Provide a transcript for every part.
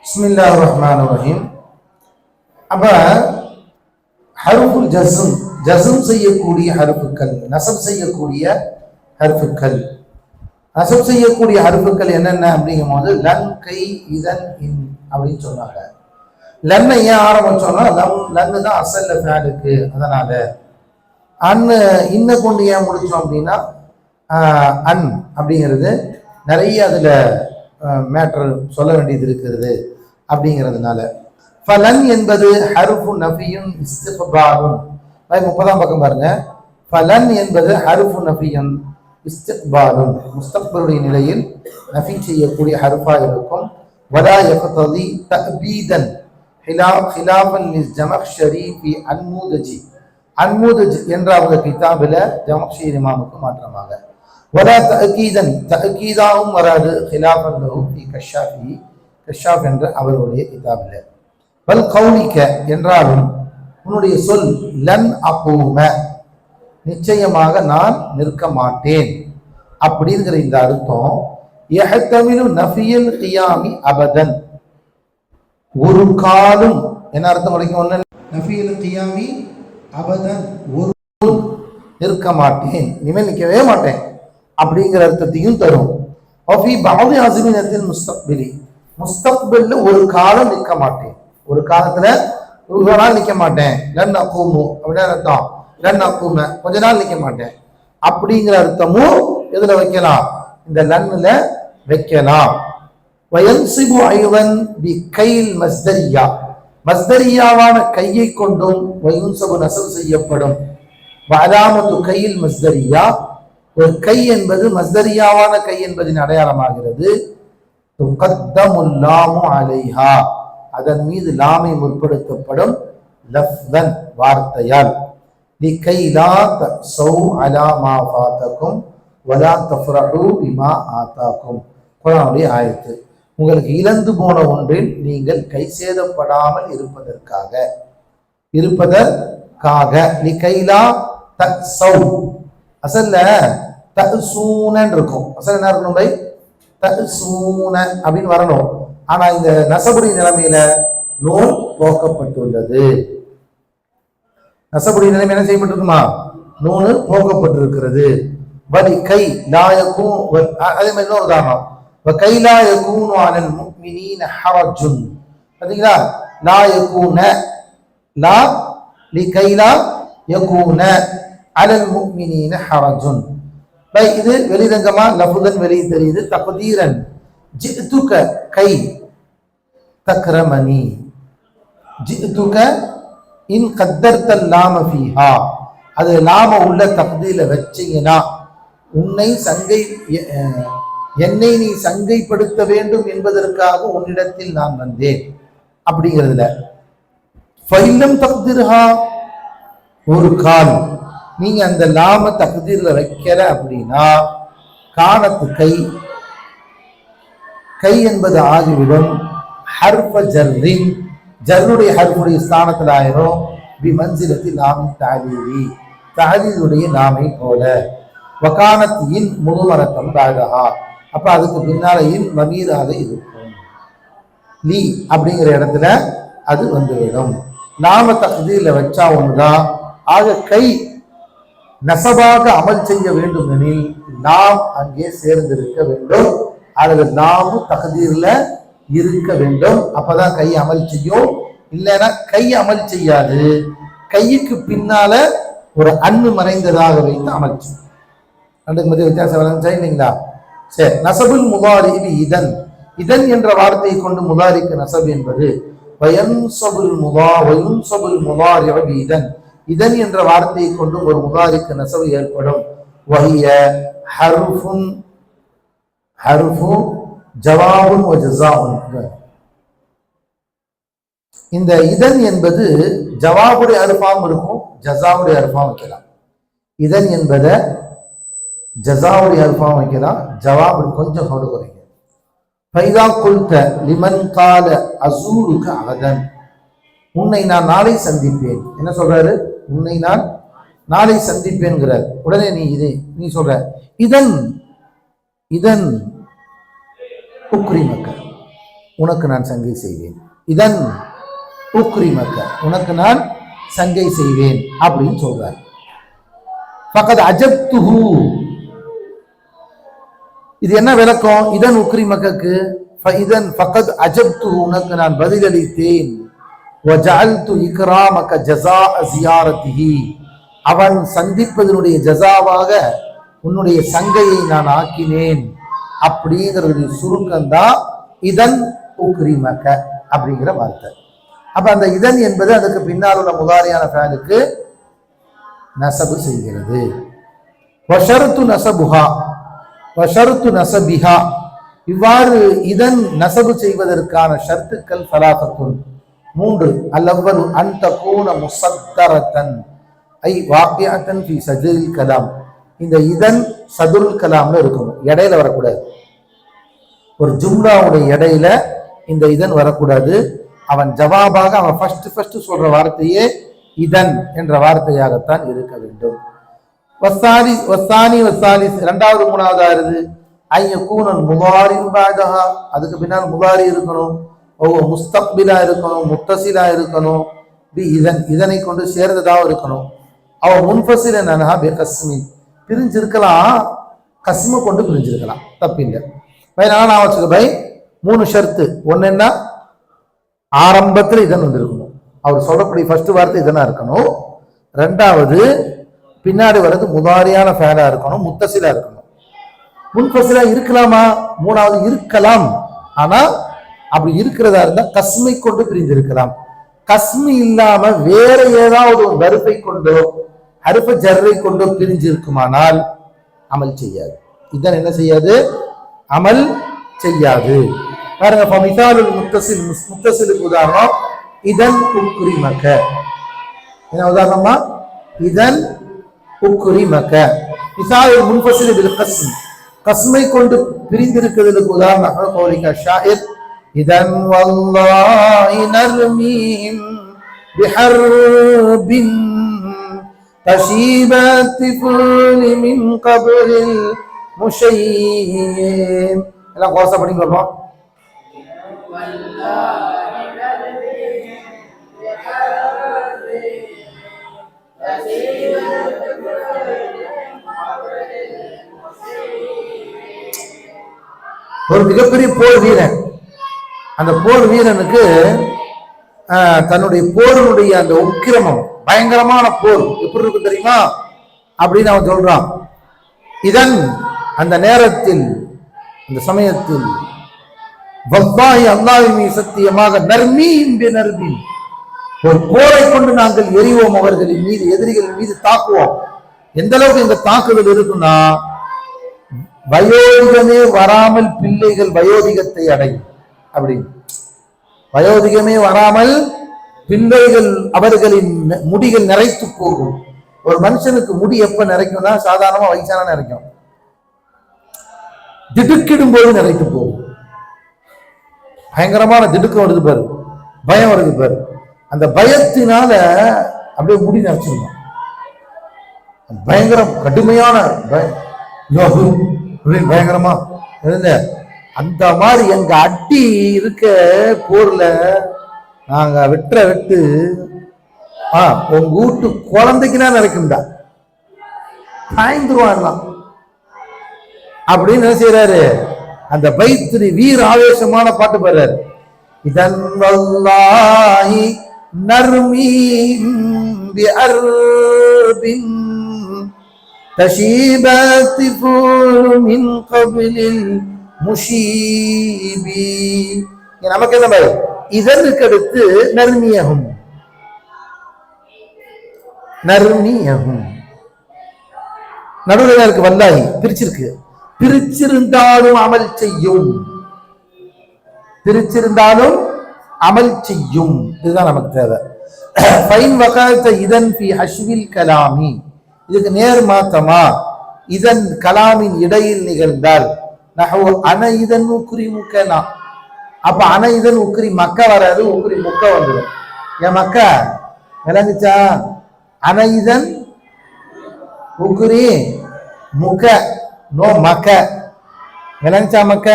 பிஸ்மில்லாஹிர் ரஹ்மானிர் ரஹீம். அப்ப ஹர்ஃபுல் ஜஸ்ம் செய்யக்கூடிய ஹர்ஃபுக்கள், நஸப் செய்யக்கூடிய ஹர்ஃபுக்கள், நஸப் செய்யக்கூடிய ஹர்ஃபுக்கள் என்னென்ன அப்படிங்கும் போது லன், கை, இதன், இன் அப்படின்னு சொன்னாங்க. லன்னை ஏன் ஆரம்பிச்சோம்னா லன்னு தான் அசல்ல ஃபேலுக்கு, அதனால அன்னு இன்ன கொண்டு ஏன் முடிச்சோம் அப்படின்னா அன் அப்படிங்கிறது நிறைய அதுல மேட்டர் சொல்ல வேண்டியது இருக்கிறது அப்படிங்கிறதுனால. ஃபலன் என்பது ஹர்ஃபு நஃபியுன் இஸ்திக்பாலுன். 30ஆம் பக்கம் பாருங்க. ஃபலன் என்பது ஹர்ஃபு நஃபியுன் இஸ்திக்பாலுன், முஸ்தக்பலுடைய நிலையில் நஃபி செய்யக்கூடிய ஹர்ஃபா இருக்கும். வலா யக்ததி தஅபீதன் ஹிலாஃபன் லிஸ்ஜமக்ஷரி ஃபி அன்முதஜி. அன்முதஜ் என்ற அவங்க கிதாபில் ஜமக்ஷரி இமாமுக்கு மாற்றமாக வலா தஅகீதன், தஅகீதாவும் வராது. ஹிலாஃபன் லஹு ஃபி கஷ்ஷாஃபி, கஷ்ஷாஃப் என்ற அவருடைய கிதாபில். வல் கௌலிக என்றாலும் உன்னுடைய சொல் லன் அகூம, நிச்சயமாக நான் நிற்க மாட்டேன் அப்படிங்கிற இந்த அர்த்தம் யஹ்தமிலு நஃபியல் கியாமி அபதன், ஒரு காலும் என்ன அர்த்தம் கிடைக்கும்? ஒன்று நஃபியல் கியாமி அபதன், ஒரு நிற்க மாட்டேன், இனிமேல் நிற்கவே மாட்டேன் அப்படிங்கிற அர்த்தத்தையும் தரும். ஃபீ பஅதி அஸ்மினத்தில் முஸ்தக்பிலி, முஸ்தக்பில்ல ஒரு காலம் நிற்க மாட்டேன், ஒரு காலத்துல ஒரு நாள் நிற்க மாட்டேன். லன் அகூமு அப்படின்னு அர்த்தம். லன் அகூம கொஞ்ச நாள் நிற்க மாட்டேன் அப்படிங்கிற அர்த்தமும் எதுல வைக்கலாம்? இந்த லன்னுல வைக்கலாம். வயன்சிபு ஐவன் பி கைல் மஸ்தரியா, மஸ்தரியாவான கையை கொண்டும் வயுன்சபு நஸப் செய்யப்படும். வஅலாமத்து கையில் மஸ்தரியா, ஒரு கை என்பது மஸ்தரியாவான கை என்பதின் அடையாளமாகிறது. துகத்தமுல் லாமு அலைஹா, அதன் மீது லாமை முற்படுத்தப்படும். லஃப்தன் வார்த்தையால். லிகை லா தஸௌ அலா மா ஃபாதகும் வலா தஃப்ரஹு பிமா ஆதாகும். குர்ஆனுடைய ஆயத்து. உங்களுக்கு இழந்து போன ஒன்றில் நீங்கள் கை சேதப்படாமல் இருப்பதற்காக, லிகைலா தஸௌ, அசல்ல தஸூனன் இருக்கும். அசல் என்ன இருக்கணும்? பை தஸூன அப்படின்னு வரணும். ஆனா இந்த நஸபுடைய நிலைமையில நூன் போக்கப்பட்டுள்ளது. நஸபுடைய நிலைமை என்ன செய்யப்பட்டிருக்குமா? நூனு போக்கப்பட்டிருக்கிறது. வலி கை லாயக்கும், அதே மாதிரி இன்னொரு உதாரணம், கைலா யகூனு அலல் முஃமினீன ஹரஜுன். பாத்தீங்களா? லா யகூன, லா லிகைலா யகூன அலல் முஃமினீன ஹரஜுன். பை இது வெளிரங்கமா லஃபுதன் வெளியே தெரியுது. தக்தீரன் ஜிதுக கை தக்ரமனி, ஜிதுக இன் கத்தர்தல் லாம ஃபீஹா, அது லாம உள்ள தக்தீல வச்சீங்கன்னா உன்னை என்னை நீ சங்கைப்படுத்த வேண்டும் என்பதற்காக உன்னிடத்தில் நான் வந்தேன் அப்படிங்கிறதுல. ஃபைலம் தக்திர்ஹா, ஒரு கால் நீங்க அந்த லாம தக்தீர்ல வைக்கல அப்படின்னா கானத்து கை என்பது ஆகிவிடும். ஹர்ஃப ஜர்ரின், ஜர்ருடைய ஹர்ஃபுடைய ஸ்தானத்தில் ஆயிரும். பி மன்சிலத்தில் லாமி தாலீரி, தாலீலுடைய லாமை போல. வகானத்தின் முதுமரத்தம் பாதஹா, அப்ப அதுக்கு பின்னால இன் மமீராக இருக்கும். லீ அப்படிங்கிற இடத்துல அது வந்துவிடும். லாம தக்தீர்ல வச்சா ஒண்ணுதான். ஆக கை நசபாக அமல் செய்ய வேண்டும் எனில் நாம் அங்கே சேர்ந்திருக்க வேண்டும், அல்லது நாமு தக்தீர்ல இருக்க வேண்டும். அப்பதான் கை அமல் செய்யும். இல்லைன்னா கை அமல் செய்யாது. கைக்கு பின்னால ஒரு அன்னு மறைந்ததாக வைத்து அமல் செய்யும். ரெண்டுக்கு மத்திய வித்தியாசம் இல்லைங்களா? சரி. நசபுல் முதாரி இதன், இதன் என்ற வார்த்தையை கொண்டு முதாரிக்கு நசப் என்பது. வயன்சபுல் முதாரி இதன், இதன் என்ற வார்த்தையை கொண்டு ஒரு முதாரிக்கு நசபு ஏற்படும். வஹிய ஹர்ஃபுன், ஹர்ஃபு ஜவாபுன் வ ஜஸாஉன். இந்த இதன் என்பது ஜவாபுடைய ஹர்ஃபாவும் இருக்கும், ஜஸாவுடைய ஹர்ஃபாவும் வைக்கலாம். இதன் என்பதை ஜஸாவுடைய ஹர்ஃபாவும் வைக்கலாம், ஜவாபு கொஞ்சம் கொண்டு குறைங்க. ஃபைதா குல்த லிமன் கால அஸூருக அகதன், உன்னை நான் நாளை சந்திப்பேன். என்ன சொல்றாரு? உன்னை நான் நாளை சந்திப்பேன்கிறார். உடனே நீ சொல்ற இதன், இதன் உக்ரிமக்க, உனக்கு நான் சங்கை செய்வேன். இதன் உக்ரிமக்க, உனக்கு நான் சங்கை செய்வேன் அப்படின்னு சொல்றார். ஃபகத் அஜப்துஹு, இது என்ன விளக்கம்? இதன் உக்ரிமக்கு இதன் ஃபகத் அஜப்துஹு, உனக்கு நான் பதிலளித்தேன். வஜஅல்து இக்ராமக ஜஸாஅ ஜியாரத்திஹி, அவன் சந்திப்பதனுடைய ஜஸாவாக உன்னுடைய சங்கையை நான் ஆக்கினேன் அப்படிங்கிறது சுருக்கம்தான் இதன் உக்ரிமக அப்படிங்கிற வார்த்தை. அப்ப அந்த இதன் என்பது அதுக்கு பின்னால் உள்ள முதாரியான ஃபேலுக்கு நசபு செய்கிறது. வஷர்து நசபுஹா வஷர்து நசபிஹா, இவ்வாறு இதன் நசபு செய்வதற்கான ஷர்த்துக்கள் ஸலாஸத்துன், 3. அல்லவ்வலு அன் தகூன முஸத்தரத்தன் ஐ வாக்கியத்தன் ஃபீ சஜ்ரில் கலாம், இந்த இதன் சதுல் கலாம்ல இருக்கணும், இடையில வரக்கூடாது. ஒரு ஜும்லாவுடைய இடையில இந்த இதன் வரக்கூடாது. அவன் ஜவாபாக அவன் ஃபர்ஸ்ட் சொல்ற வார்த்தையே இதன் என்ற வார்த்தையாகத்தான் இருக்க வேண்டும். வஸ்தானி வஸ்தாலிஸ், 2வது 3வது ஐயக்கூனன் முதாரின் பாதஹா, அதுக்கு பின்னால் முதாரி இருக்கணும், முஸ்தக்பிலா இருக்கணும், முத்தசிலா இருக்கணும், பி இதன், இதனை கொண்டு சேர்ந்ததாக இருக்கணும். அவ முன்ஃபசிலன் அன்ஹா பி கஸ்மின், பிரிஞ்சிருக்கலாம், கஸ்ம கொண்டு பிரிஞ்சிருக்கலாம், தப்பில்லை. அதனால நான் வச்சுக்க பை 3 ஷர்த்து. ஒன்னு என்ன, ஆரம்பத்தில் இதன் வந்திருக்கணும், அவர் சொல்லக்கூடிய ஃபர்ஸ்ட் வார்த்தை இதனா இருக்கணும். 2வது பின்னாடி வர்றது முதாரியான ஃபேலா இருக்கணும், முத்தசிலா இருக்கணும். முன்ஃபசிலா இருக்கலாமா? 3வது இருக்கலாம், ஆனா அப்படி இருக்கிறதா இருந்தா கஸ்மை கொண்டு பிரிந்திருக்கலாம். கஸ்மி இல்லாம வேற ஏதாவது ஒரு வறுப்பை கொண்டோ ஹர்ஃப ஜர்ரை கொண்டோ பிரிஞ்சிருக்குமானால் அமல் செய்யாது. இதன் என்ன செய்யாது? அமல் செய்யாது. பாருங்க, மிசாலுல் முத்தசில், முத்தசிலுக்கு உதாரணம் இதன் உக்ரிமக. என்ன உதாரணமா? இதன் உக்ரிமக. மிசாலுல் முன்ஃபசில் பில் கஸ்ம், கஸ்மை கொண்டு பிரிந்திருக்கிறதுக்கு உதாரணம் கௌலிக ஷாயிர் இதன் வல்லாஹி நர்மீஹிம் பிஹர்பின் தஷீபத் ஃபுலி மின் கப்ரில் முஷைம். எல்லாம் கோசா பண்ணி சொல்றோம். ஒரு மிகப்பெரிய போர் வீரன், அந்த போர் வீரனுக்கு தன்னுடைய போருடைய அந்த உக்கிரமம், பயங்கரமான போர் எப்படி இருக்கு தெரியுமா அப்படின்னு அவன் சொல்றான். இதன் அந்த நேரத்தில், அந்த சமயத்தில் வல்லாஹி அல்லாஹ்வின் மீது சத்தியமாக நர்மீன் பி நர்மீன், ஒரு போரை கொண்டு நாங்கள் எரிவோம் அவர்களின் மீது, எதிரிகளின் மீது தாக்குவோம். எந்த அளவுக்கு இந்த தாக்குதல் இருக்குன்னா, வயோதிகமே வராமல் பிள்ளைகள் வயோதிகத்தை அடையும். அப்படி வயோதிகமே வராமல் பிள்ளைகள் அவர்களின் முடிகள் நிறைத்து போகும். ஒரு மனுஷனுக்கு முடி எப்ப நிறைக்கும்னா, சாதாரணமா வயசான நிறைக்கும், திடுக்கிடும் போது நிறைத்து போகும். பயங்கரமான திடுக்கம் வருது பாரு, பயம் வருது பாரு, அந்த பயத்தினால அப்படியே முடி நிறைச்சிருக்கும். பயங்கரம், கடுமையான பயங்கரமா இருந்த அந்த மாதிரி எங்க அடி இருக்க போர்ல நாங்க வெட்டு உங்க வீட்டு குழந்தைக்குனா நினைக்கும்டா, சாய்ந்துருவான் அப்படின்னு என்ன செய்யறாரு, அந்த பைத்திரி வீர ஆவேசமான பாட்டு பாடுறாரு. இதன் வல்லாஹி நர்மீம் பி அர்பின் தஷீபத் ஃபுல் மின் கப்லில் முஷீபி. நமக்கு என்ன பயம்? இதற்கு அடுத்து நர்மியகும், நர்மியகும் நடுவில் இருக்கு, வல்லாஹி பிரிச்சிருக்கு. பிரிச்சிருந்தாலும் அமல் செய்யும், பிரிச்சிருந்தாலும் அமல் செய்யும், இதுதான் நமக்கு தேவை. ஃபைன் வகாத்த இதன் ஃபி ஹஷ்வில் கலாமி, இதுக்கு நேர் மாத்தமா இதன் கலாமின் இடையில் நிகழ்ந்தால் நஹவு அன இதன் உக்ரி முக்கனா, அப்ப அன இதன் உக்ரி மக்க வராது, உக்ரி முக்க வந்துடும். என் மக்க விளங்குச்சா? அன இதன் உக்ரி முக்க நோ மக்க விளங்குச்சா? மக்க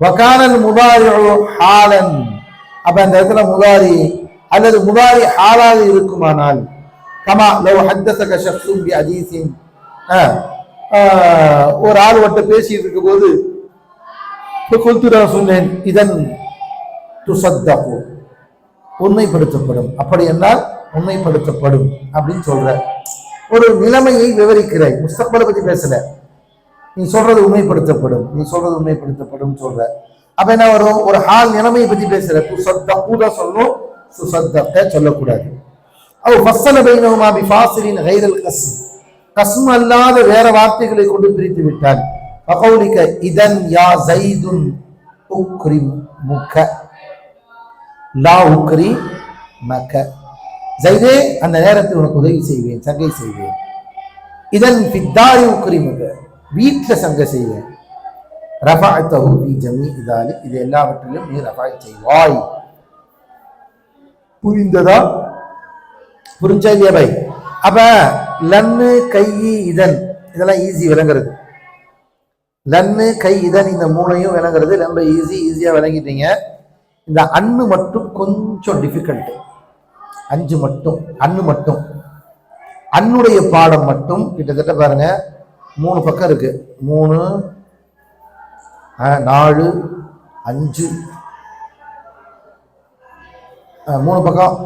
வகானல் முதாரி ஹாலன், அப்ப அந்த இடத்துல முதாரி அல்லது முதாரி ஹாலாக இருக்குமானால், கமா லவ் ஹத்தஸக ஷக்ஸுன் பி ஹதீஸின், ஒரு ஆள் வட்ட பேசிட்டு இருக்கும் போது நான் சொன்னேன், இதன் துசத்தகு, உண்மைப்படுத்தப்படும், அப்படி என்றால் உண்மைப்படுத்தப்படும் அப்படின்னு சொல்ற. ஒரு நிலைமையை விவரிக்கிறாய், முஸ்தக்பலை பத்தி பேசல, நீ சொல்றது உண்மைப்படுத்தப்படும், நீ சொல்றது உண்மைப்படுத்தப்படும் சொல்ற. அப்ப என்ன வரும், ஒரு ஹால் நிலைமையை பத்தி பேசுற, துசத்தகு தான் சொல்லணும், துசத்தக சொல்லக்கூடாது. அவ் ஃபஸ்ஸல பைனஹுமா பிஃபாஸிலின் கைரல் கஸ்ம், கஸ்ம் அல்லாத வேற வார்த்தைகளை கொண்டு பிரித்து விட்டால், ஃபகௌலிக இதன் யா ஸைதுன் உக்ரிமுக லா உக்ரிமக, ஸைதே அந்த நேரத்தில் உனக்கு உதவி செய்வேன், சங்கை செய்வேன். இதன் ஃபித்தாரி உக்ரிமுக, வீட்டில் சங்கை செய்வேன். ரஃபஅத்தஹு ஃபீ ஜமீஇ ஸாலிக், இது எல்லாவற்றிலும் நீ ரஃபஅத் செய்வாய். புரிந்ததா? புரிஞ்சா இல்லையா பை? அப்ப லன்னு கை இதன் இதெல்லாம் ஈஸி விளங்குறது. லன்னு கை இதன் இந்த மூணையும் விளங்குறது ரொம்ப ஈஸியா விளங்கிட்டீங்க. இந்த அன்னு மட்டும் கொஞ்சம் டிஃபிகல்ட். அஞ்சு மட்டும், அன்னு மட்டும், அன்னுடைய பாடம் மட்டும் கிட்டத்தட்ட பாருங்க 3 பக்கம் இருக்கு. 3 4 5 3 பக்கம்.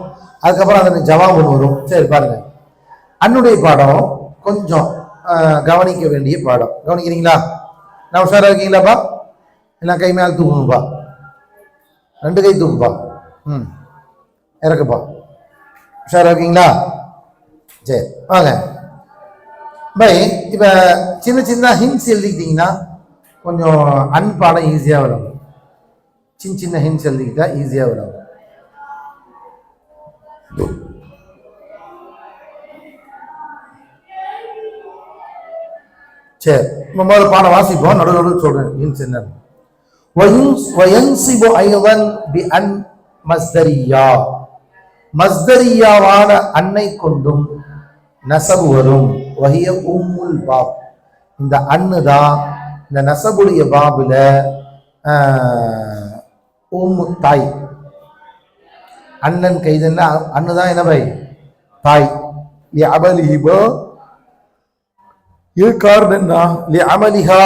அதுக்கப்புறம் அந்த ஜவாப் ஒன்று வரும். சரி பாருங்க, அன்னுடைய பாடம் கொஞ்சம் கவனிக்க வேண்டிய பாடம். கவனிக்கிறீங்களா? நான் உஷாரா இருக்கீங்களாப்பா? எல்லாம் கை மேலே தூக்குங்கப்பா, 2 கை தூக்குப்பா, இறக்குப்பா. உஷாரா இருக்கீங்களா? சரி வாங்க பை. இப்போ சின்ன சின்ன ஹிண்ட்ஸ் எழுதிக்கிட்டீங்கன்னா கொஞ்சம் பாடம் ஈஸியாக வரும். சின்ன ஹிண்ட்ஸ் எழுதிக்கிட்டா ஈஸியாக வரும். சரி, முதல்ல பாடம் வாசிப்போம், நடுவில் சொல்றேன் ஹிண்ட்ஸ் என்ன. வயன்சிபு ஐதன் பி அன் மஸ்தரியா, மஸ்தரியாவான அன்னை கொண்டும் நசபு வரும். வஹிய உம்முல் பாப், இந்த அன்னு தான் இந்த நசபுடைய பாபுல உம்மு தாய். அண்ணன் கைதுன்னா அன்னுதான் என்ன பை? தாய். அமலிஹிபா, இது காரணம் என்ன? அமலிஹா,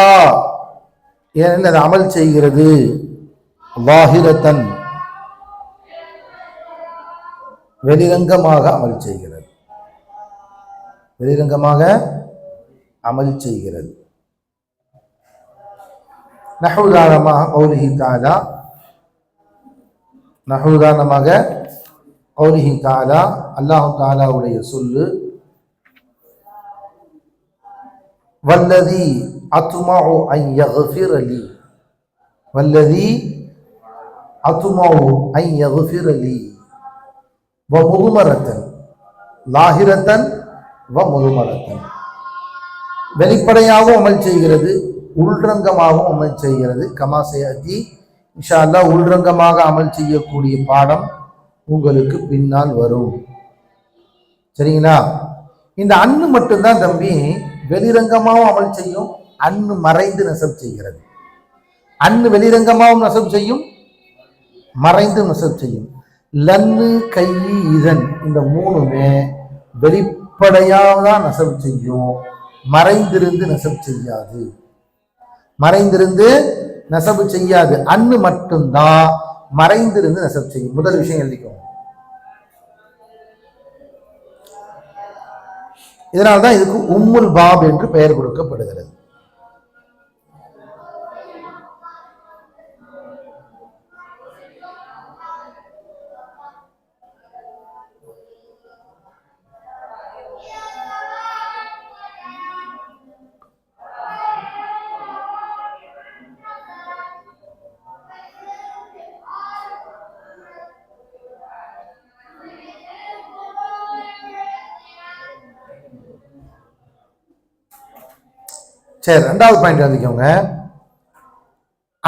ஏன் அது அமல் செய்கிறது. வாஹிரத்தன், வெளிரங்கமாக அமல் செய்கிறது, வெளிரங்கமாக அமல் செய்கிறது. நஹுதானமாக கௌலிஹி தஆலா, நஹுதானமாக கௌலிஹி தஆலா, அல்லாஹ் தஆலாவுடைய சொல்லு, வல்லதி அத்மஉ அன் யக்ஃபிர லி, வல்லதி அத்மஉ அன் யக்ஃபிர லி வ முதுமரத்தன் லாஹிரத்தன் வ முதுமரத்தன், வெளிப்படையாகவும் அமல் செய்கிறது, உள்ரங்கமாகவும் அமல் செய்கிறது. கமாசையாத்தி இன்ஷா அல்லாஹ் உள்ரங்கமாக அமல் செய்யக்கூடிய பாடம் உங்களுக்கு பின்னால் வரும். சரிங்களா? இந்த அன்னு மட்டும்தான் தம்பி வெளிரங்கமாகவும் அமல் செய்யும், அன்னு மறைந்து நெசப் செய்கிறது. அன்னு வெளிரங்கமாகவும் நெசப் செய்யும், மறைந்து நெசப் செய்யும். லன்னு கை இதன் இந்த மூணுமே வெளிப்படையாக தான் நெசப் செய்யும், மறைந்திருந்து நெசப் செய்யாது, மறைந்திருந்து நெசபு செய்யாது. அன்னு மட்டும்தான் மறைந்திருந்து நெசப் செய்யும். முதல் விஷயம் எழுதிக்கோங்க. இதனால்தான் இதுக்கு உம்முல் பாப் என்று பெயர் கொடுக்கப்படுகிறது. சரி, 2வது பாயிண்ட் எழுதிக்கோங்க.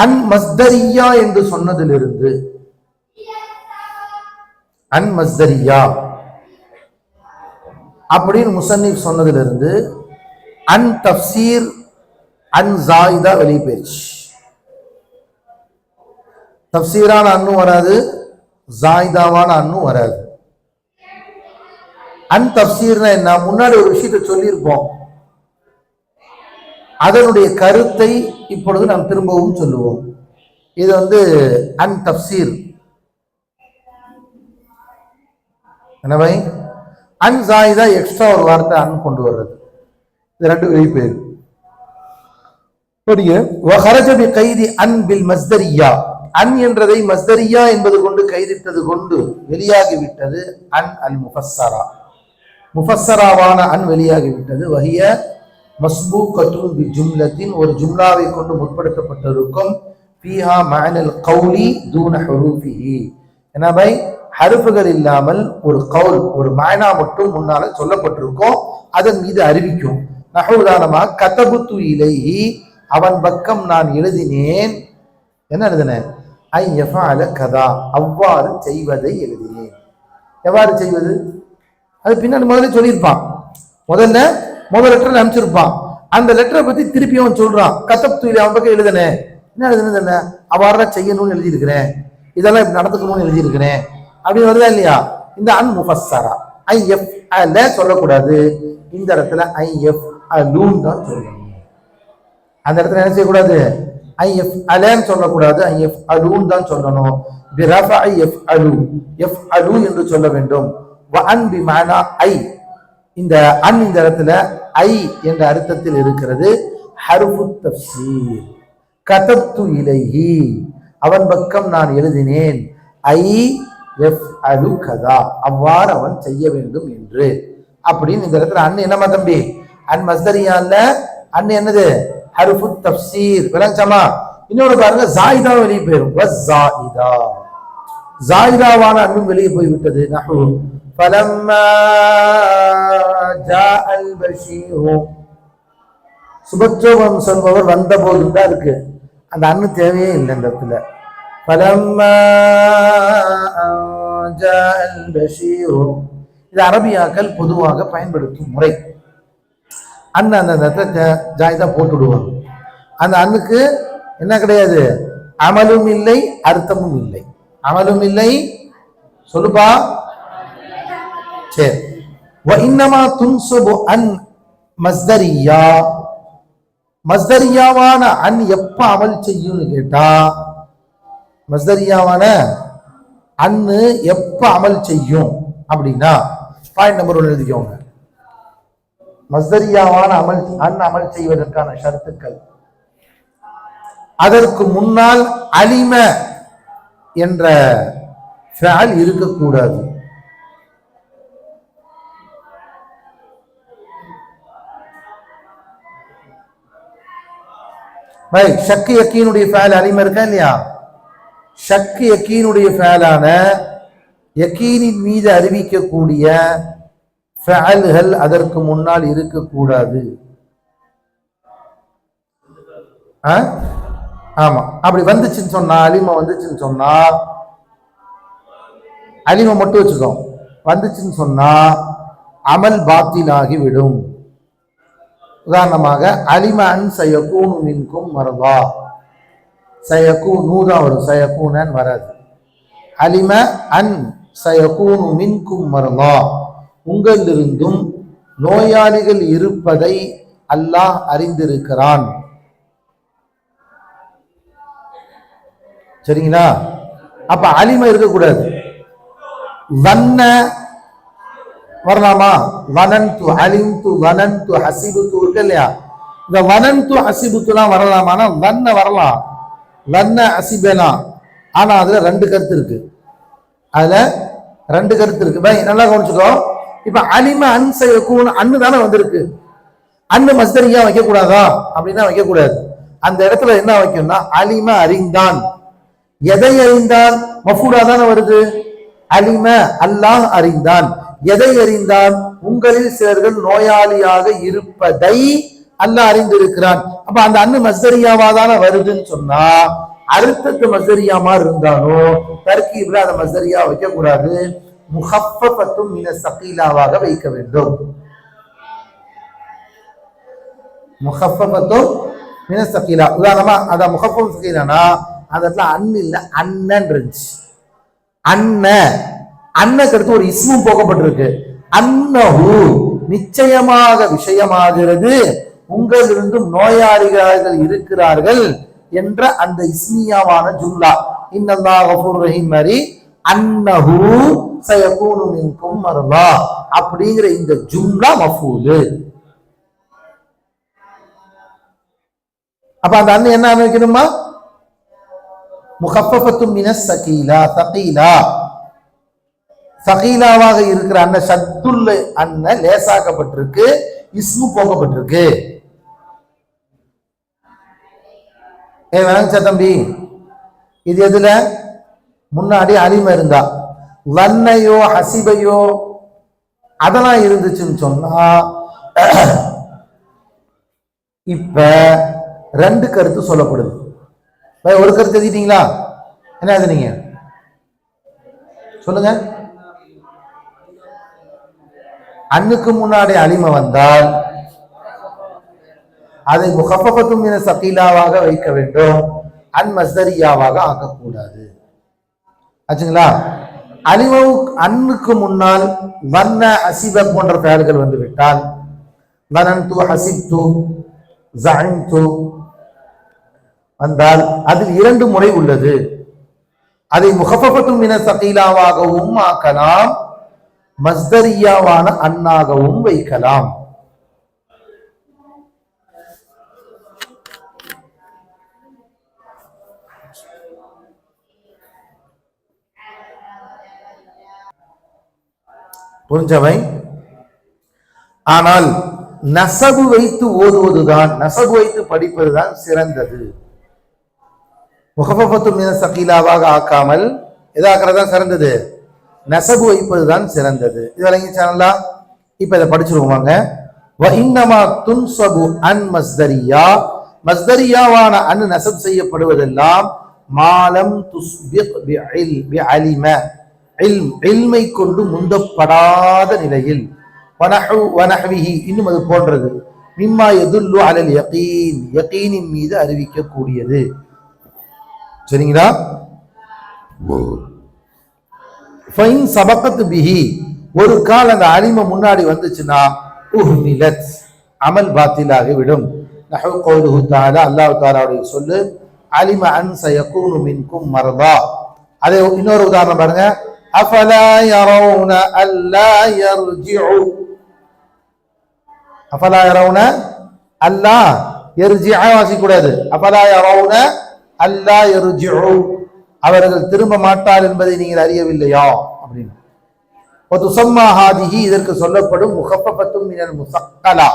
அன் மஸ்தரியா என்று சொன்னதிலிருந்து, அன் மஸ்தரியா அப்படின்னு முசன்னிப் சொன்னதிலிருந்து அன் தஃப்சீர் அன் ஜாயிதா வெளியே போயிடுச்சு. தப்சீரான அன்னும் வராது, ஜாயிதாவான அன்னும் வராது. அன் தப்சீர்னா என்ன? முன்னாடி ஒரு விஷயத்தை சொல்லியிருப்போம், அதனுடைய கருத்தை இப்பொழுது நாம் திரும்பவும் சொல்லுவோம். இது அன் தப்சீர். எனவே அன் ஜாயிதா எக்ஸ்ட்ரா ஒரு வார்த்தை அன் கொண்டு வர்றது. இது ரெண்டு வெளிப்பேர். கைதி அன் பில் மஸ்தரியா, அன் என்றதை மஸ்தரியா என்பது கொண்டு கைதிட்டது கொண்டு வெளியாகிவிட்டது அன் அல் முஃபஸ்ஸரா, முஃபஸ்ஸராவான அன் வெளியாகிவிட்டது. வஹிய மஸ்பூகத்துன் பி ஜும்லத்தின், ஒரு ஜும்லாவை கொண்டு முற்படுத்தப்பட்டிருக்கும். ஃபீஹா மஅனல் கௌலி தூன ஹுரூஃபிஹி, எனவே ஹருஃபுகள் இல்லாமல் ஒரு கவுல், ஒரு மாயனா மட்டும் முன்னால சொல்லப்பட்டிருக்கும், அதன் மீது அறிவிக்கும். நஹுதானமா கதபுத்து இலைஹி, அவன் பக்கம் நான் எழுதினேன். என்ன எழுதினேன்? ஐ யஃபஅல கதா, அவ்வாறு செய்வதை எழுதினேன். எவ்வாறு செய்வது? அது பின்னாடி முதல்ல சொல்லியிருப்பான். முதல் லெட்டர் அனுப்பிச்சிருப்பான். அந்த லெட்டரை பத்தி திருப்பி அவன் சொல்றான். கதபுத்து இலை, அவன் பக்கம் எழுதினேன். என்ன எழுதுனது? அவ்வாறுதான் செய்யணும்னு எழுதியிருக்கிறேன், இதெல்லாம் இப்படி நடந்துக்கணும்னு எழுதியிருக்கிறேன் அப்படின்னு வருதா இல்லையா? இந்த அன் முஃபஸ்ஸரா. ஐ எஃப் அல சொல்லக்கூடாது, இந்த இடத்துல ஐ எஃப் அலூன் தான் சொல்லணும். அந்த இடத்துல என்ன செய்யக்கூடாது? ஐ எஃப் அலன்னு சொல்லக்கூடாது, ஐ எஃப் அலூன் தான் சொல்லணும். பிரஃபஇ எஃப் அலு, எஃப் அலு என்று சொல்ல வேண்டும். வ அன் பி மஅனா ஐ, இந்த அன் இந்த இடத்துல ஐ என்ற அர்த்தத்தில் இருக்கிறது. ஹர்ஃபு தஃப்சீர். கதப்து இலைஹி, அவன் பக்கம் நான் எழுதினேன். ஐ எஃப் அலு கதா, அவ்வாறு அவன் செய்ய வேண்டும் என்று. அப்படின்னு இந்த இடத்துல அன் என்னமா தம்பி? அன் மஸ்தரியா இல்ல, அன் என்னது? ஹர்ஃபு தஃப்சீர். விளங்குச்சாமா? இன்னொரு பாருங்க, ஜாயிதா வெளியே போயிடும். வஸ்ஸாயிதா, ஜாயிதாவான அன்னும் வெளியே போய்விட்டது. நஹு ஃபலம்மா ஜாஅல் பஷீரு, சுபச்சோபம் சொல்பவர் வந்த போது தான் இருக்கு, அந்த அன்னு தேவையே இல்லை இந்த இடத்துல. ஃபலம்மா ஜாஅல் பஷீரு, இது அரபியாக்கள் பொதுவாக பயன்படுத்தும் முறை. அண்ணன் அந்த இடத்துல ஜாயிதா போட்டு விடுவாங்க. அந்த அண்ணுக்கு என்ன கிடையாது? அமலும் இல்லை, அர்த்தமும் இல்லை. அமலும் இல்லை, சொல்லுப்பா. சரி. வ இன்னமா துன்சபு அன் மஸ்தரியா, மஸ்தரியாவான அன் எப்ப அமல் செய்யும்னு கேட்டா, மஸ்தரியாவான அன்னு எப்ப அமல் செய்யும் அப்படின்னா, பாயிண்ட் நம்பர் 1 எழுதிக்கோங்க. மஸ்தரியாவான அன் அமல் செய்வதற்கான ஷரத்துக்கள், அதற்கு முன்னால் அலிம என்ற ஃபஅல் இருக்கக்கூடாது. ஷக்கு யக்கீனுடைய ஃபஅல் அலிம இருக்கா இல்லையா? ஷக்கு யக்கீனுடைய ஃபஅலான யக்கீனின் மீது அறிவிக்கக்கூடிய ஃபஅல்கள் அதற்கு முன்னால் இருக்கக்கூடாது. ஆமா, அப்படி வந்துச்சுன்னு சொன்னா, அலிம வந்துச்சுன்னு சொன்னா, அலிம மட்டும் வச்சுக்கோ, வந்துச்சுன்னு சொன்னா அமல் பாத்திலாகி விடும். உதாரணமாக அலிம அன் சயகூனு மின்கும் மர்தா, சயகூனு தான் வரும், சயகூனன் வராது. அலிம அன் சயகூனு மின்கும் மர்தா, உங்களிலிருந்தும் நோயாளிகள் இருப்பதை அல்லாஹ் அறிந்திருக்கிறான். சரிங்களா? அப்ப அலிம இருக்கக்கூடாது. வன்ன வரலாமா? வனன்து, அலிம்து, வனன்து, ஹசிபுத்து இருக்கு இல்லையா? இந்த வனன்து ஹசிபுத்துலாம் வரலாமானா வன்ன வரலாம், வன்ன ஹசிபனா. ஆனா அதுல 2 கருத்து இருக்கு. அதுல 2 கருத்து இருக்கு. பை நல்லா கவனிச்சுக்கோ. இப்ப அலிம அன் சயகூன் அன்னு தானே வந்திருக்கு. அன்னு மஸ்தரியா வைக்க கூடாதா? அப்படின்னா வைக்க கூடாது. அந்த இடத்துல என்ன வைக்கணும்னா, அலிம அறிந்தான். எதை அறிந்தான்? மஃபூலா தானே வருது. அலிம அல்லாஹ் அறிந்தான். எதை அறிந்தான்? உங்களில் சிலர்கள் நோயாளியாக இருப்பதை அல்லாஹ் அறிந்திருக்கிறான். அப்ப அந்த அன்னு மஸ்தரியாவாதான வருதுன்னு சொன்னா, அர்த்தத்து மஸ்தரியா மாதிரி இருந்தாலும் தர்கீப்ல அந்த மஸ்தரியா வைக்க கூடாது. முஹஃபஃபத்தும் மின ஸகீலாவாக வைக்க வேண்டும். முஹஃபஃபத்தும் மின ஸகீலா. உதாரணமா அத முஹஃபஃபம் ஸகீலானா அந்த இடத்துல அண்ணு இல்லை அண்ணன் இருந்துச்சு. அண்ணனுக்கு அடுத்து ஒரு இஸ்மும் போகப்பட்டிருக்கு. அன்னஹு நிச்சயமாக விஷயமாகிறது, உங்களிருந்தும் நோயாளிகள் இருக்கிறார்கள் என்ற அந்த இஸ்மியாவான ஜும்லா இன்னல்லாஹ் கஃபூர் ரஹீம் மாதிரி அன்னஹு சயகூனு மின்கும் மர்லா அப்படிங்கிற இந்த ஜும்லா மஃபூலு. அப்ப அந்த அண்ணன் என்ன அமைக்கணுமா? முகஃபஃபத்தும் மினஸ் ஸகீலா ஸகீலா, சகீலாவாக இருக்கிற அண்ணன் ஷத்துல் அண்ணன் லேசாக்கப்பட்டிருக்கு, இஸ்மு போக்கப்பட்டிருக்கு. வேணாங்க தம்பி, இது எதுல முன்னாடி அலிம இருந்தா வன்னையோ ஹசிபையோ அதெல்லாம் இருந்துச்சுன்னு சொன்னா இப்ப ரெண்டு கருத்து சொல்லப்படுது. ஒரு கருத்து எழுதிட்டீங்களா? என்ன எழுதுனீங்க சொல்லுங்க. அண்ணுக்கு முன்னாடி அலிம வந்தால் அதை முகஃபஃபத்தும் மின ஸகீலாவாக வைக்க வேண்டும், அன் மஸ்தரியாவாக ஆக்கக்கூடாது. ஆச்சுங்களா? அலிமவு அன்னுக்கு முன்னால் வன்ன ஹசிப போன்ற பெயர்கள் வந்து விட்டால் வனன்து ஹசிப்து ஸஅம்து வந்தால் அதில் இரண்டு முறை உள்ளது. அதை முகஃபஃபத்தும் மின ஸகீலாவாகவும் ஆக்கலாம், மஸ்தரியாவான அன்னாகவும் வைக்கலாம். புரிஞ்சவை? ஆனால் நசபு வைத்து ஓதுவதுதான், நசபு வைத்து படிப்பதுதான் சிறந்தது. முகஃபஃபத்து மின ஸகீலாவாக ஆக்காமல் எதாக்குறதுதான் சிறந்தது, நசபு வைப்பதுதான் சிறந்தது. இது விளங்கிச்சானல்லா? இப்ப இதை படிச்சிருவாங்க. வ இன்னமா துன்சபு அன் மஸ்தரியா, மஸ்தரியாவான அன் நசப் செய்யப்படுவதெல்லாம் மாலம் துஸ்பிக் பிஅலிம, இல்மை கொண்டு முந்தப்படாத நிலையில், வனஹ்விஹி இன்னும் அது போன்றது, மிம்மா யதுல்லு அலல் யகீன், யகீனின் மீது அறிவிக்கக்கூடியது. சரிங்களா? ஃபைன் சபகத் பிஹி, ஒரு கால் அந்த அலிம முன்னாடி வந்துச்சுன்னா உஹ்மிலத், அமல் பாத்திலாகி விடும். நஹு கௌலுஹு தஆலா, அல்லாஹ் தஆலாவுடைய சொல்லு, அலிம அன் சயகூனு மின்கும் மர்தா. அதே இன்னொரு உதாரணம் பாருங்க. அஃபலா யரவுன அல்லா யர்ஜிஉ, அஃபலா யரவுன அல்லா யர்ஜிஅ வாசிக்கூடாது, அஃபலா யரவுன அல்லா யர்ஜிஉ, அவர்கள் திரும்ப மாட்டார் என்பதை நீங்கள் அறியவில்லையா அப்படின்னு. துஸம்மா ஹாதிஹி, இதற்கு சொல்லப்படும் முகஃபஃபத்தும் மினல் முஸக்கலா,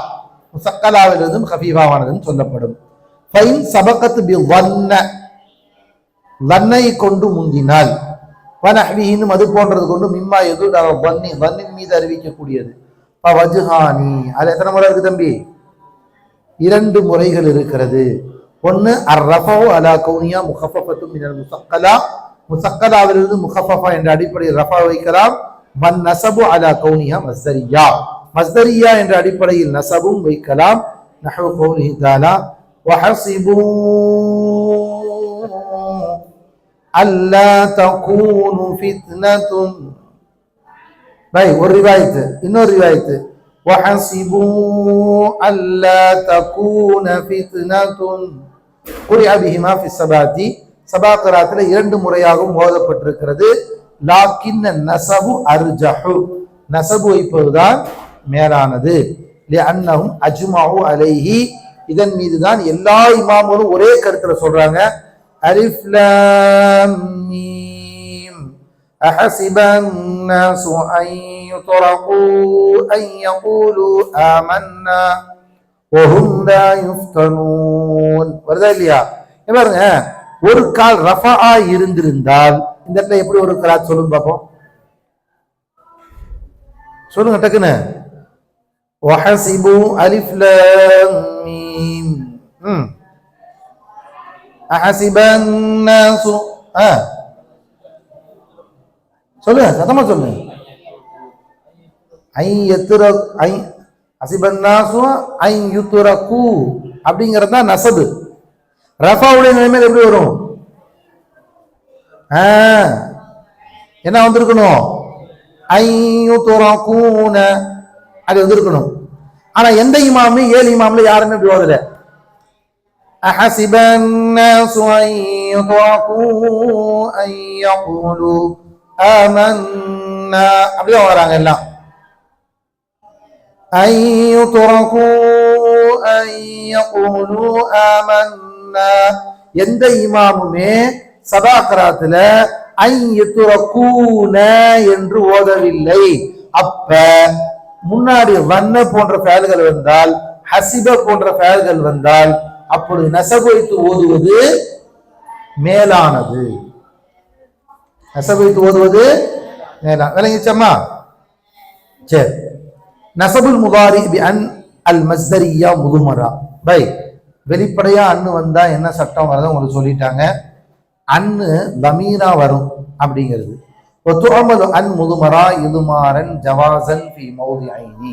முஸக்கலாவிலிருந்தும் கஃபீஃபாவானதும் சொல்லப்படும். ஃபைன் சபகத் பி வன்ன, வன்னை கொண்டு முந்தினால், வனஹ்விஹின் அது போன்றது கொண்டு, மிம்மா யதுல் அலா வன்னி, வன்னின் மீது அறிவிக்கக்கூடியது. வஜ்ஹானி, அது எத்தனை முறை இருக்கு தம்பி? இரண்டு முறைகள் இருக்கிறது. ஒன்னு அர்ரஃபு அலா கௌனியா முகஃபஃபத்தும் மினல் முஸக்கலா, முஸக்கலாவிலிருந்து முகஃபஃபா என்ற அடிப்படையில் ரஃபா வைக்கலாம். வன் நஸபு அலா கௌனியா மஸ்தரியா, மஸ்தரியா என்ற அடிப்படையில் நஸபும் வைக்கலாம். நஹு கௌலிஹி தஆலா வஹஸிபூ அல்லா தகூனு ஃபித்னத்துன், பை ஒரு ரிவாயத், இன்னொரு ரிவாயத் வஹஸிபூ அல்லா தகூன ஃபித்னத்துன் குரிஅ பிஹிமா ஃபி ஸபாத்தி, சபா கிராத்துல இரண்டு முறையாகவும் ஓதப்பட்டிருக்கிறது. லாக்கின் நஸபு அர்ஜஹு, நஸபு வைப்பதுதான் மேலானது. லிஅன்னஹும் அஜ்மஉ அலைஹி, இதன் மீதுதான் எல்லா இமாம்களும் ஒரே கருத்துல சொல்றாங்க. அலிஃப் லாம் மீம் அஹஸிபன் நாஸு அன் யுத்ரகு அன் யகூலு ஆமன்னா வஹும் லா யுஃப்தனூன். வருதா இல்லையா? பாருங்க, ஒரு கால் ரஃபா இருந்திருந்தால் இந்த இடத்துல எப்படி ஒரு கராத் சொல்லுங்க பாப்போம், சொல்லுங்க டக்குன்னு. வஹஸிபு அலிஃப் லாம் மீம் அஹஸிபன் நாஸு, சொல்லுங்க சத்தமா சொல்லுங்க. ஐ யத்ரக், ஐ ஹஸிபன் நாஸு ஐ யுத்ரகு அப்படிங்கிறது தான் நஸபு. ரஃபாவுடைய நிலைமையில் எப்படி வரும்? என்ன வந்திருக்கணும்? ஐயுதுரகூன அது வந்திருக்கணும். ஆனா எந்த இமாமு 7 இமாம்ல யாருமே இப்படி ஓதல. அஹஸிபன் நாஸு ஐயுதுரகு ஐயகுலு ஆமன்னா அப்படியே ஓதுறாங்க எல்லாம். ஐயுதுரகு ஐயகுலு ஆமன்னா எந்த இமாமுமே சதாகராத்துல ஐயுதுரகூன என்று ஓதவில்லை. அப்ப முன்னாடி வண்ண போன்ற ஃபேல்கள் வந்தால், ஹசிப போன்ற ஃபேல்கள் வந்தால், அப்பொழுது நஸப் வைத்து ஓதுவது மேலானது. நஸப் வைத்து ஓதுவது மேலான. விளங்கிச்சம்மா? சரி. நஸபுல் முதாரி பி அன் அல் மஸ்தரியா முதுமரா. பை வெளிப்படையா அன்னு வந்தா என்ன சட்டம் வரத உங்களுக்கு சொல்லிட்டாங்க. அன்னு தமீரா வரும் அப்படிங்கிறது. அன் முதுமரா இதுமாறன் ஜவாசன் ஃபி மௌதிஐனி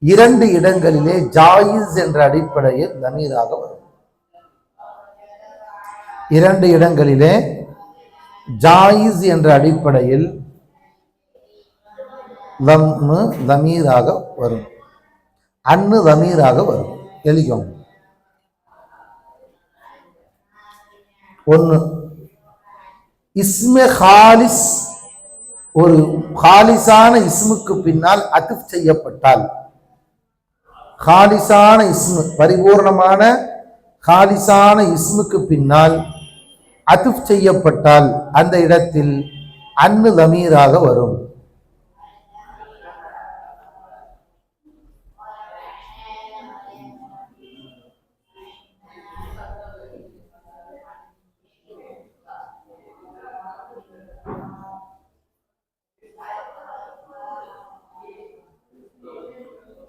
2 இடங்களிலே ஜாயிஸ் என்ற அடிப்படையில் தமீராக வரும். 2 இடங்களிலே ஜாயிஸ் என்ற அடிப்படையில் தமீராக வரும். அன்னு தமீராக வரும். எழுதிக்கோங்க. 1 இஸ்மே ஹாலிஸ் ஒரு ஹாலிசான இஸ்முக்கு பின்னால் அத்ஃப் செய்யப்பட்டால், ஹாலிசான இஸ்மு பரிபூர்ணமான ஹாலிசான இஸ்முக்கு பின்னால் அத்ஃப் செய்யப்பட்டால் அந்த இடத்தில் அன்னு தமீராக வரும்.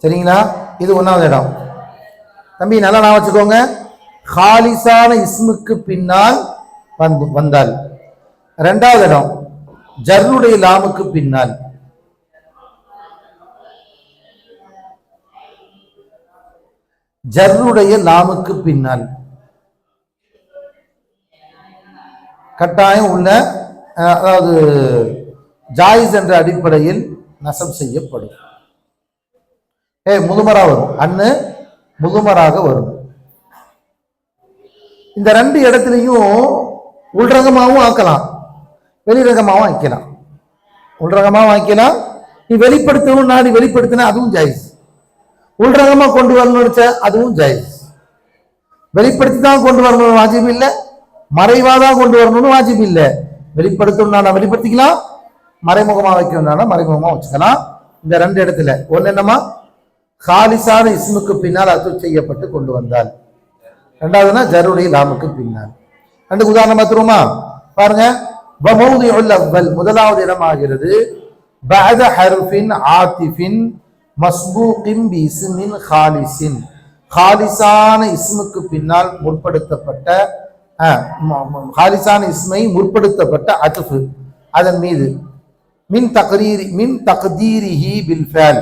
சரிங்களா? இது 1வது இடம். தம்பி நல்லா நான் வச்சுக்கோங்க. ஹாலிசான இஸ்முக்கு பின்னால் வந்தால். 2வது இடம் ஜர்ருடைய லாமுக்கு பின்னால். ஜர்ருடைய லாமுக்கு பின்னால் கட்டாயம் உள்ள, அதாவது ஜாயிஸ் என்ற அடிப்படையில் நஸப் செய்யப்படும். முதுமரா வரும். அன்னு முதுமராக வரும். இந்த 2 இடத்துலையும் உள்ரகமாகவும் ஆக்கலாம், வெளிரகமாகவும் ஆக்கலாம். உள்ரகமாகவும் ஆக்கலாம். நீ வெளிப்படுத்தணும், நாடி வெளிப்படுத்தினா அதுவும் ஜாயிஸ். உள்ரகமா கொண்டு வரணும்னு அதுவும் ஜாயிஸ். வெளிப்படுத்தி தான் கொண்டு வரணும் வாஜிப் இல்லை, மறைவாதான் கொண்டு வரணும்னு வாஜிப் இல்லை. வெளிப்படுத்தணும்னா வெளிப்படுத்திக்கலாம், மறைமுகமா வைக்கணும்னா மறைமுகமா வச்சுக்கலாம். இந்த 2 இடத்துல ஒன்னு என்னமா ஹாலிசான இஸ்முக்கு பின்னால் அத்ஃப் செய்யப்பட்டு கொண்டு வந்தால். 2வதுனா ஜர்ருடைய லாமுக்கு பின்னால். 2 உதாரணம் பார்த்துருமா? பாருங்க. வமௌதிஉல் அவ்வல் முதலாவது இடமாகிறது. பஅத ஹர்ஃபின் ஆதிஃபின் மஸ்பூகின் பி இஸ்மின் ஹாலிஸின் ஹாலிசான இஸ்முக்கு பின்னால் முற்படுத்தப்பட்ட ஹாலிசான இஸ்மை முற்படுத்தப்பட்ட அத்ஃப் அதன் மீது மின் தக்தீரிஹி பில் ஃபஅல்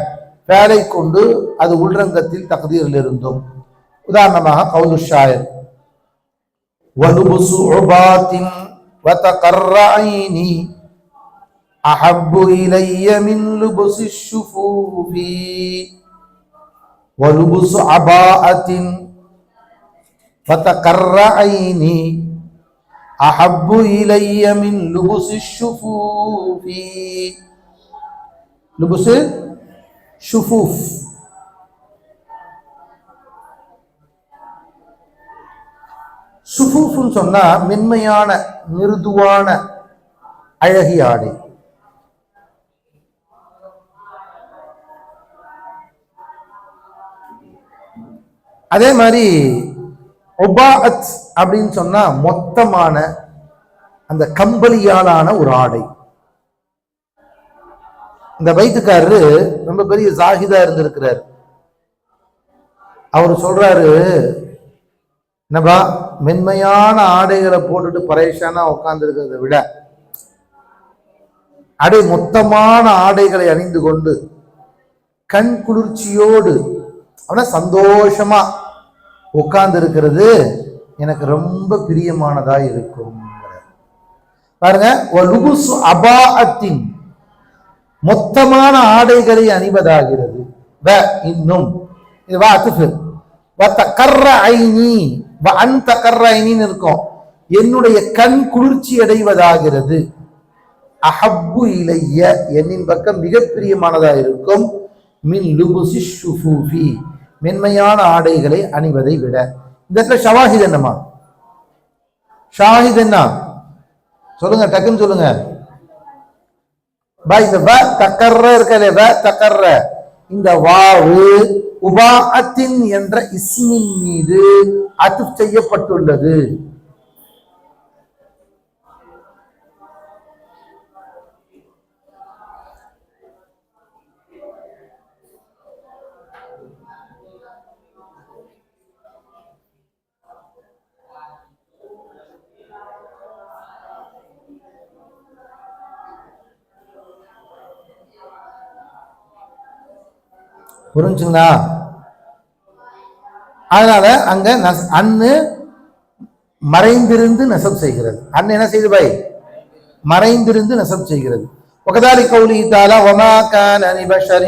ஃபஅலை கொண்டு அது உள்ரங்கத்தில் தக்தீரில் இருந்தும். உதாரணமாக கவுலு ஷாயிர் வலுபுசு உபாத்தின் வதகர்ரைனி அஹப்பு இலைய மின் லுபுசி ஷுஃபூஃபி வலுபுசு அபாஅத்தின் வதகர்ரைனி அஹப்பு இலைய மின் லுபுசி ஷுஃபூஃபி. லுபுசு ஷுஃபூஃப் ஷுஃபூஃப்னு சொன்னா மென்மையான மிருதுவான அழகிய ஆடை. அதே மாதிரி உபாஅத் அப்படின்னு சொன்னா மொத்தமான அந்த கம்பளியாலான ஒரு ஆடை. இந்த பைத்துக்காரரு ரொம்ப பெரிய ஜாஹிதா இருந்திருக்கிறார். அவர் சொல்றாரு, என்னப்பா மென்மையான ஆடைகளை போட்டுட்டு பரேஷானா உட்கார்ந்து இருக்கிறத விட அடை மொத்தமான ஆடைகளை அணிந்து கொண்டு கண் குளிர்ச்சியோடு அவனா சந்தோஷமா உட்கார்ந்து இருக்கிறது எனக்கு ரொம்ப பிரியமானதா இருக்கும். பாருங்க, அபாஅத்தின் மொத்தமான ஆடைகளை அணிவதாகிறது. வ இன்னும் இது வா அத்துஃபு வ தகர்ர ஐனி வ அன் தகர்ர ஐனின்னு இருக்கும். என்னுடைய கண் குளிர்ச்சி அடைவதாகிறது. அஹப்பு இலைய என்னின் பக்கம் மிக பிரியமானதா இருக்கும். மின் லுபுசி ஷுஃபூஃபி மென்மையான ஆடைகளை அணிவதை விட. இந்த இடத்துல ஷவாஹித் என்னமா? ஷாஹித் என்ன சொல்லுங்க, டக்குன்னு சொல்லுங்க. இந்த வ தகர்ர இருக்கலே, வ தகர்ர இந்த வாவு உபாஅத்தின் என்ற இஸ்மின் மீது அத்ஃப் செய்யப்பட்டுள்ளது. புரிஞ்சுங்களா? அதனால அங்க அன்னு மறைந்திருந்து நசப் செய்கிறது. அன்னு என்ன செய்து பை? மறைந்திருந்து நசப் செய்கிறது. وكذلك قوله تعالى وما كان لبشر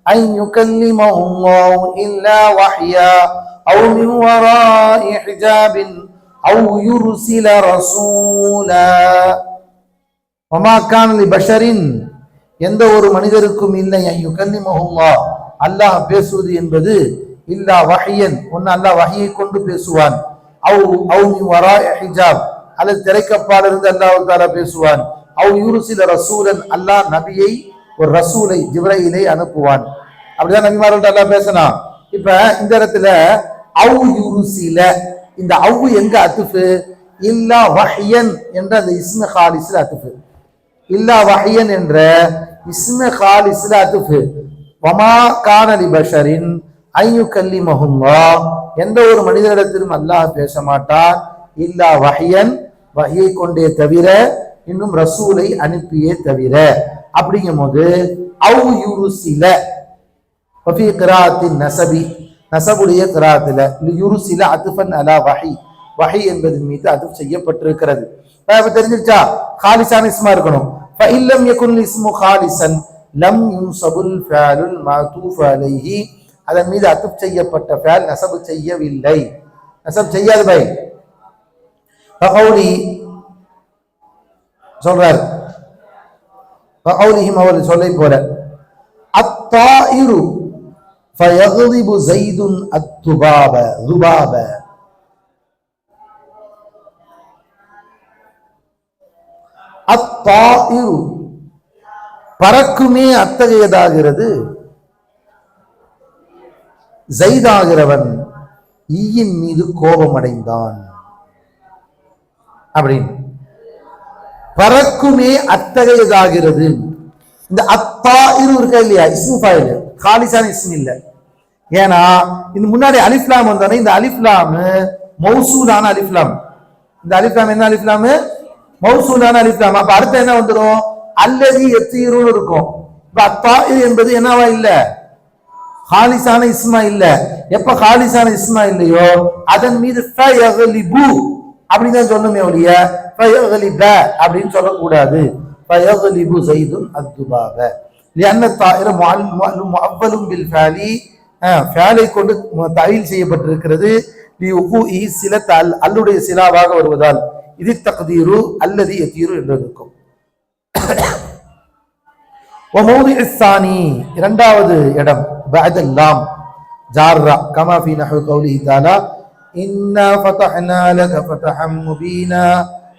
أن يكلمه الله إلا وحيا أو من وراء حجاب أو يرسل رسولا. وما كان لبشر எந்த ஒரு மனிதருக்கும் இல்லை யுகல்லிமஹுல்லாஹ் அல்லாஹ் பேசுவது என்பது இல்லா வஹியன் ஒன்னு அல்லாஹ் வஹியை கொண்டு பேசுவான். அவு மின் வராஇ ஹிஜாப் அல்லது திரைக்கப்பால் இருந்து அல்லாஹ் தஆலா பேசுவான். அவு யுர்சில ரசூலன் அல்லாஹ் நபியை ஒரு ரசூலை ஜிப்ரீலை அனுப்புவான். அப்படிதான் நபிமார்கள்ட்ட அல்லாஹ் பேசணும். இப்ப இந்த இடத்துல அவு யுர்சில இந்த அவு எங்க அத்ஃபு? இல்லா வஹியன் என்ற அந்த இஸ்மு காலிஸ்ல அத்ஃபு. இல்லா வஹியன் என்ற இஸ்மு காலிஸ்ல அத்ஃபு. வமா கான லிபஷரின் ஐயுகல்லிமஹுல்லாஹ் எந்த ஒரு மனிதனிடத்திலும் அல்லாஹ் பேச மாட்டான். இல்லா வஹியன் வஹியை கொண்டே தவிர, இன்னும் ரசூலை அனுப்பியே தவிர. அப்படிங்கும் போது அவு யுருசில வஃபி கிராஅத்தின் நஸபி நஸபுடைய கிராஅத்தில யுருசில அத்ஃபன் அலா வஹி வஹி என்பதன் மீது அத்ஃப் செய்யப்பட்டிருக்கிறது. இப்ப தெரிஞ்சிருச்சா? காலிசான இஸ்மா இருக்கணும். ஃபஇல்லம் யகுன் இஸ்மு காலிசன் லம் யுன்சபுல் ஃஅலுல் மஅதூஃப் அலைஹி அதன் மீது அத்ஃப் செய்யப்பட்ட ஃஅல் நஸப் செய்யவில்லை. நஸப் செய்யாது பை. ஃபகௌலி சொல்றார், ஃபகௌலிஹிம் அவர் சொல்லை போல அத்தாயிரு ஃபயக்திபு ஸைதுன் அத்துபாப ذுபாப அத்தாயிரு பறக்குமே அத்தகையதாகிறது. ஸைதாகிறவன் ஈயின் மீது கோபமடைந்தான் அப்படின்னு. பறக்குமே அத்தகையதாகிறது. இந்த அத்தாயிரு இருக்கா இல்லையா, இஸ்மு ஃபைல் காலிசான இஸ்மு இல்ல. ஏன்னா இந்த முன்னாடி அலிஃப்லாம் வந்தோடனே இந்த அலிஃப்லாம் மௌசூலான அலிஃப்லாம். இந்த அலிஃப்லாம் என்ன அலிஃப்லாம்? மௌசூலான அலிஃப்லாம். அப்ப அடுத்து என்ன வந்துடும்? அல்லதி எத்தீருன்னு இருக்கும். இப்ப அத்தாயிரு என்பது என்னவா இல்ல? காலிசான இஸ்மா இல்ல. எப்ப காலிசான இஸ்மா இல்லையோ அதன் மீது ஃபயக்லிபு அப்படின்னு தான் சொல்லணுமே ஒழிய ஃபயக்லிப அப்படின்னு சொல்லக்கூடாது. ஃபயக்லிபு ஸைதுன் அத்துபாப லிஅன்ன தாயிர முஅவ்வலும் பில் ஃஅலி ஃஅலை கொண்டு தஅவீல் செய்யப்பட்டிருக்கிறது. லியுகூஇ சிலத் அல்லுடைய சிலாவாக வருவதால் இது தக்தீரு அல்லதி யதீரு என்று இருக்கும். وموضع الثاني இரண்டாவது இடம் بعد اللام جارة كما في نحو قوله تعالى إنا فتحنا لك فتحا مبينا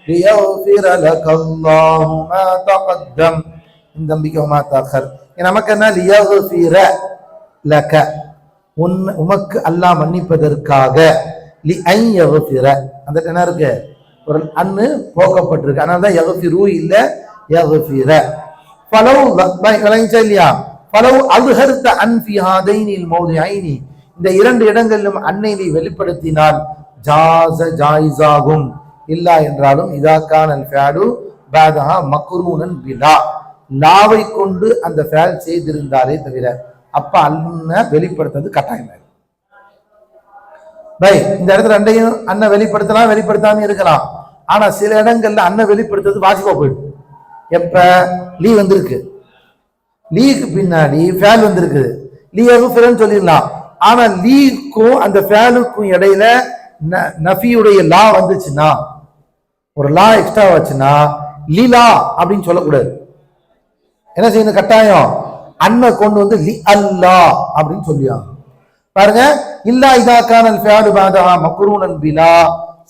ليغفر لك الله ما تقدم من ذنبك وما تأخر. நமக்கு என்ன ليغفر لك உமக்கு அல்லாஹ் மன்னிப்பதற்காக لأن يغفر அந்த என்ன இருக்கு? ஒரு அன்னு போக்கப்பட்டிருக்கு. அதனால தான் யக்ஃபிரு இல்ல யக்ஃபிர. ஃபலவ் வலைஞ்சா இல்லையா? ஃபலவ் அல்ஹர்த அன் ஃபி ஹாதைனில் மௌதிஐனி இந்த இரண்டு இடங்களிலும் அன்னை நீ வெளிப்படுத்தினால் ஜாஸ ஜாயிஸாகும். இல்லா என்றாலும் இதா கானல் ஃஅலு பஅதஹா மக்ரூனன் பிலா லாவை கொண்டு அந்த ஃபஅல் செய்திருந்தாலே தவிர அப்ப அன்ன வெளிப்படுத்துறது கட்டாயம். பை இந்த இடத்துல ரெண்டையும் அண்ணன் வெளிப்படுத்தலாம் வெளிப்படுத்தாம இருக்கலாம். ஆனா சில இடங்கள்ல அன்னை வெளிப்படுத்துறது வாஜிபா போயிடும். எப்ப லீ வந்திருக்கு, லீக்கு பின்னாடி ஃபேல் வந்திருக்குது, லீ எகுஃபிரன்னு சொல்லிடலாம். ஆனா லீக்கும் அந்த ஃபேலுக்கும் இடையில நஃபியுடைய லா வந்துச்சுன்னா, ஒரு லா எக்ஸ்ட்ரா வச்சுன்னா லீலா அப்படின்னு சொல்லக்கூடாது. என்ன செய்யணும்? கட்டாயம் அன்னை கொண்டு வந்து லி அல்லா அப்படின்னு சொல்லியாங்க. பாருங்க, இல்லா இதா கானல் ஃபியாலு பாதா மக்ரூனன் பிலா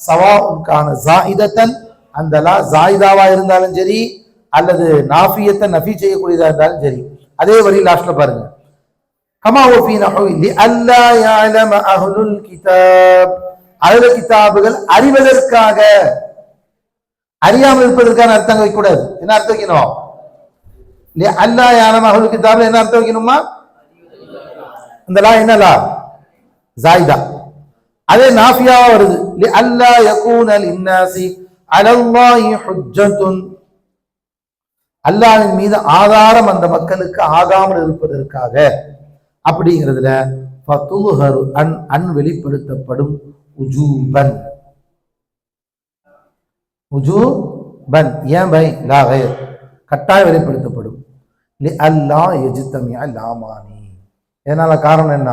சவாஉன் கான ஜாயிதத்தன், அந்த லா ஜாயிதாவா இருந்தாலும் சரி அல்லது நாஃபியத்தை நஃபி செய்யக்கூடியதா இருந்தாலும் சரி. அதே வரி லாஸ்ட்ல பாருங்க, கமா ஃபீ நஹ்வி லி அல்லா யஅலம அஹ்லுல் கிதாப், அஹ்லுல் கிதாபுகள் அறிவதற்காக, அறியாமல் இருப்பதற்கான அர்த்தம் வைக்க கூடாது. என்ன அர்த்தம் வைக்கணும்? லி அல்லா யஅலம அஹ்லுல் கிதாப் என்ன அர்த்தம் வைக்கணுமா? இந்த லா என்ன லா? ஜாயிதா. அதே நாஃபியாவா வருது, லி அல்லா யகூன லின்னாஸி அலல்லாஹி ஹுஜ்ஜத்துன், அல்லாஹ்வின் மீது ஆதாரம் அந்த மக்களுக்கு ஆகாமல் இருப்பதற்காக. அப்படிங்கிறதுல ஃபதுல்ஹரு அன் வெளிப்படுத்தப்படும் உஜூபன், உஜூபன் ஏன் பை லா கைர் கட்டாயம் வெளிப்படுத்தப்படும். லி அல்லா யஜ்தமிஅ லாமானி, இதனால காரணம் என்ன?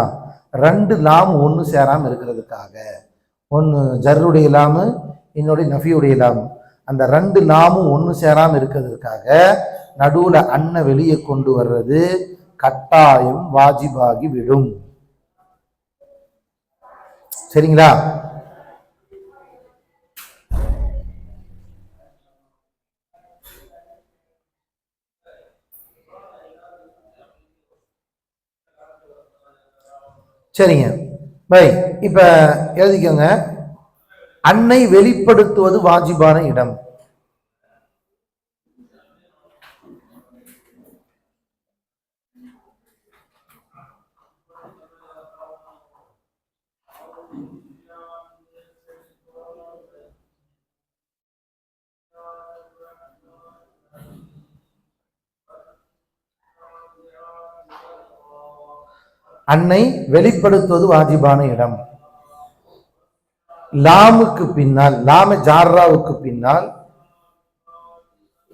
ரெண்டு லாம் ஒன்று சேராம இருக்கிறதுக்காக. ஒன்று ஜர்ருடைய லாமு, இன்னொரு நஃபியுடைய லாமு. அந்த ரெண்டு லாமும் ஒன்று சேராம இருக்கிறதுக்காக நடுவுல அன்னை வெளியே கொண்டு வர்றது கட்டாயம் வாஜிபாகி விடும். சரிங்களா? சரிங்க பை, இப்ப எழுதிக்கோங்க. அன்னை வெளிப்படுத்துவது வாஜிபான இடம். அன்னை வெளிப்படுத்துவது வாஜிபான இடம். லாமுக்கு பின்னால், லாம ஜார்ராவுக்கு பின்னால்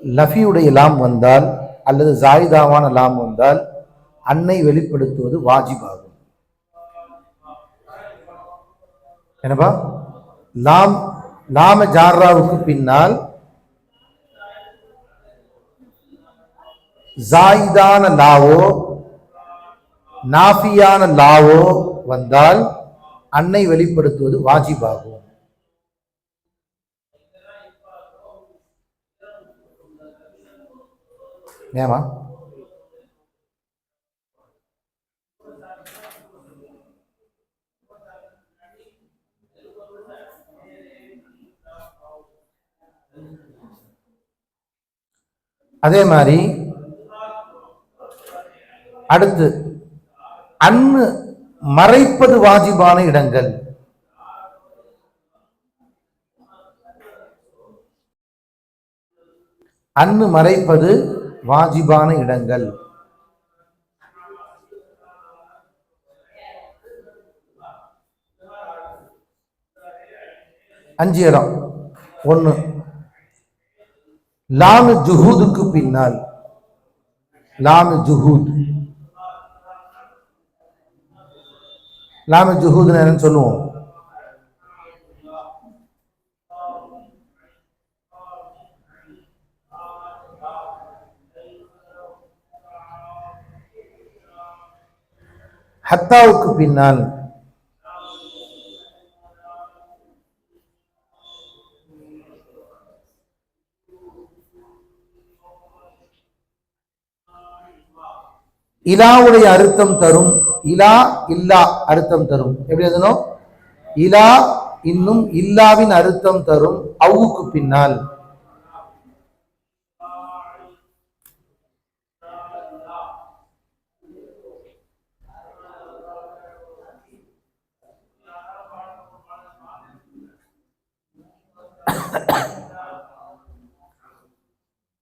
லஃபியுடைய லாம் வந்தால் அல்லது ஜாயிதாவான லாம் வந்தால் அன்னை வெளிப்படுத்துவது வாஜிபாகும். என்னப்பா? லாம ஜார்ராவுக்கு பின்னால் ஜாயிதான லாவோ நாஃபியான லாவோ வந்தால் அன்னை வெளிப்படுத்துவது வாஜிபாகும். ஏமா? அதே மாதிரி அடுத்து அன்னு மறைப்பது வாஜிபான இடங்கள். அன்னு மறைப்பது வாஜிபான இடங்கள். அஞ்சு இடம். ஒன்னு, லாமு ஜுஹூதுக்கு பின்னால், லாமு ஜுஹூத், லாமு ஜுஹூத் என்னன்னு சொல்லுவோம்? ஹத்தாவுக்கு பின்னால், இலாவுடைய அர்த்தம் தரும், இலா இல்லா அர்த்தம் தரும். எப்படி எழுதணும்? இலா இன்னும் இல்லாவின் அர்த்தம் தரும் அவுக்கு பின்னால்.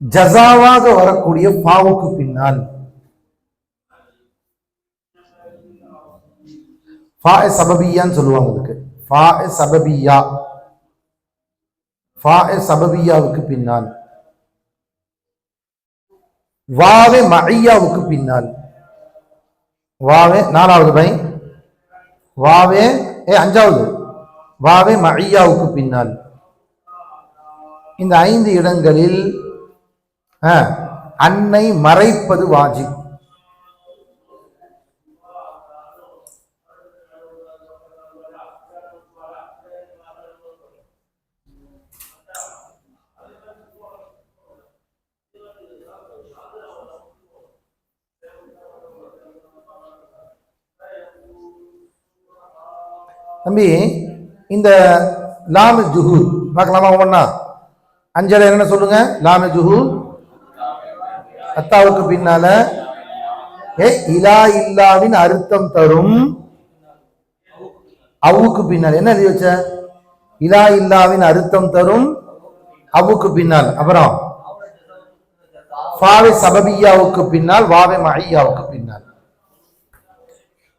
ஜஸாவாக வரக்கூடிய ஃபாவுக்கு பின்னால், ஃபா சபபியான்னு சொல்லுவாங்க. அதுக்கு ஃபா சபபியா, சபபியாவுக்கு பின்னால், வாவே மஐயாவுக்கு பின்னால், வாவே நாலாவது பை, வாவே அஞ்சாவது வாவே மஐயாவுக்கு பின்னால். இந்த 5 இடங்களில் அன்னை மறைப்பது வாஜிப். தம்பி, இந்த லாமு ஜுஹூத் பார்க்கலாமா? ஒவ்வொன்னா 5 என்ன சொல்லுங்க? லாமு ஜுஹூத் அத்தாவுக்கு பின்னால இலா இல்லாவின் அர்த்தம் தரும் அவுக்கு பின்னால். என்ன எழுதி வச்ச? இலா இல்லாவின் அர்த்தம் தரும் அவுக்கு பின்னால். அப்புறம் ஃபாவே சபபியாவுக்கு பின்னால், வாவே மஐயாவுக்கு பின்னால்.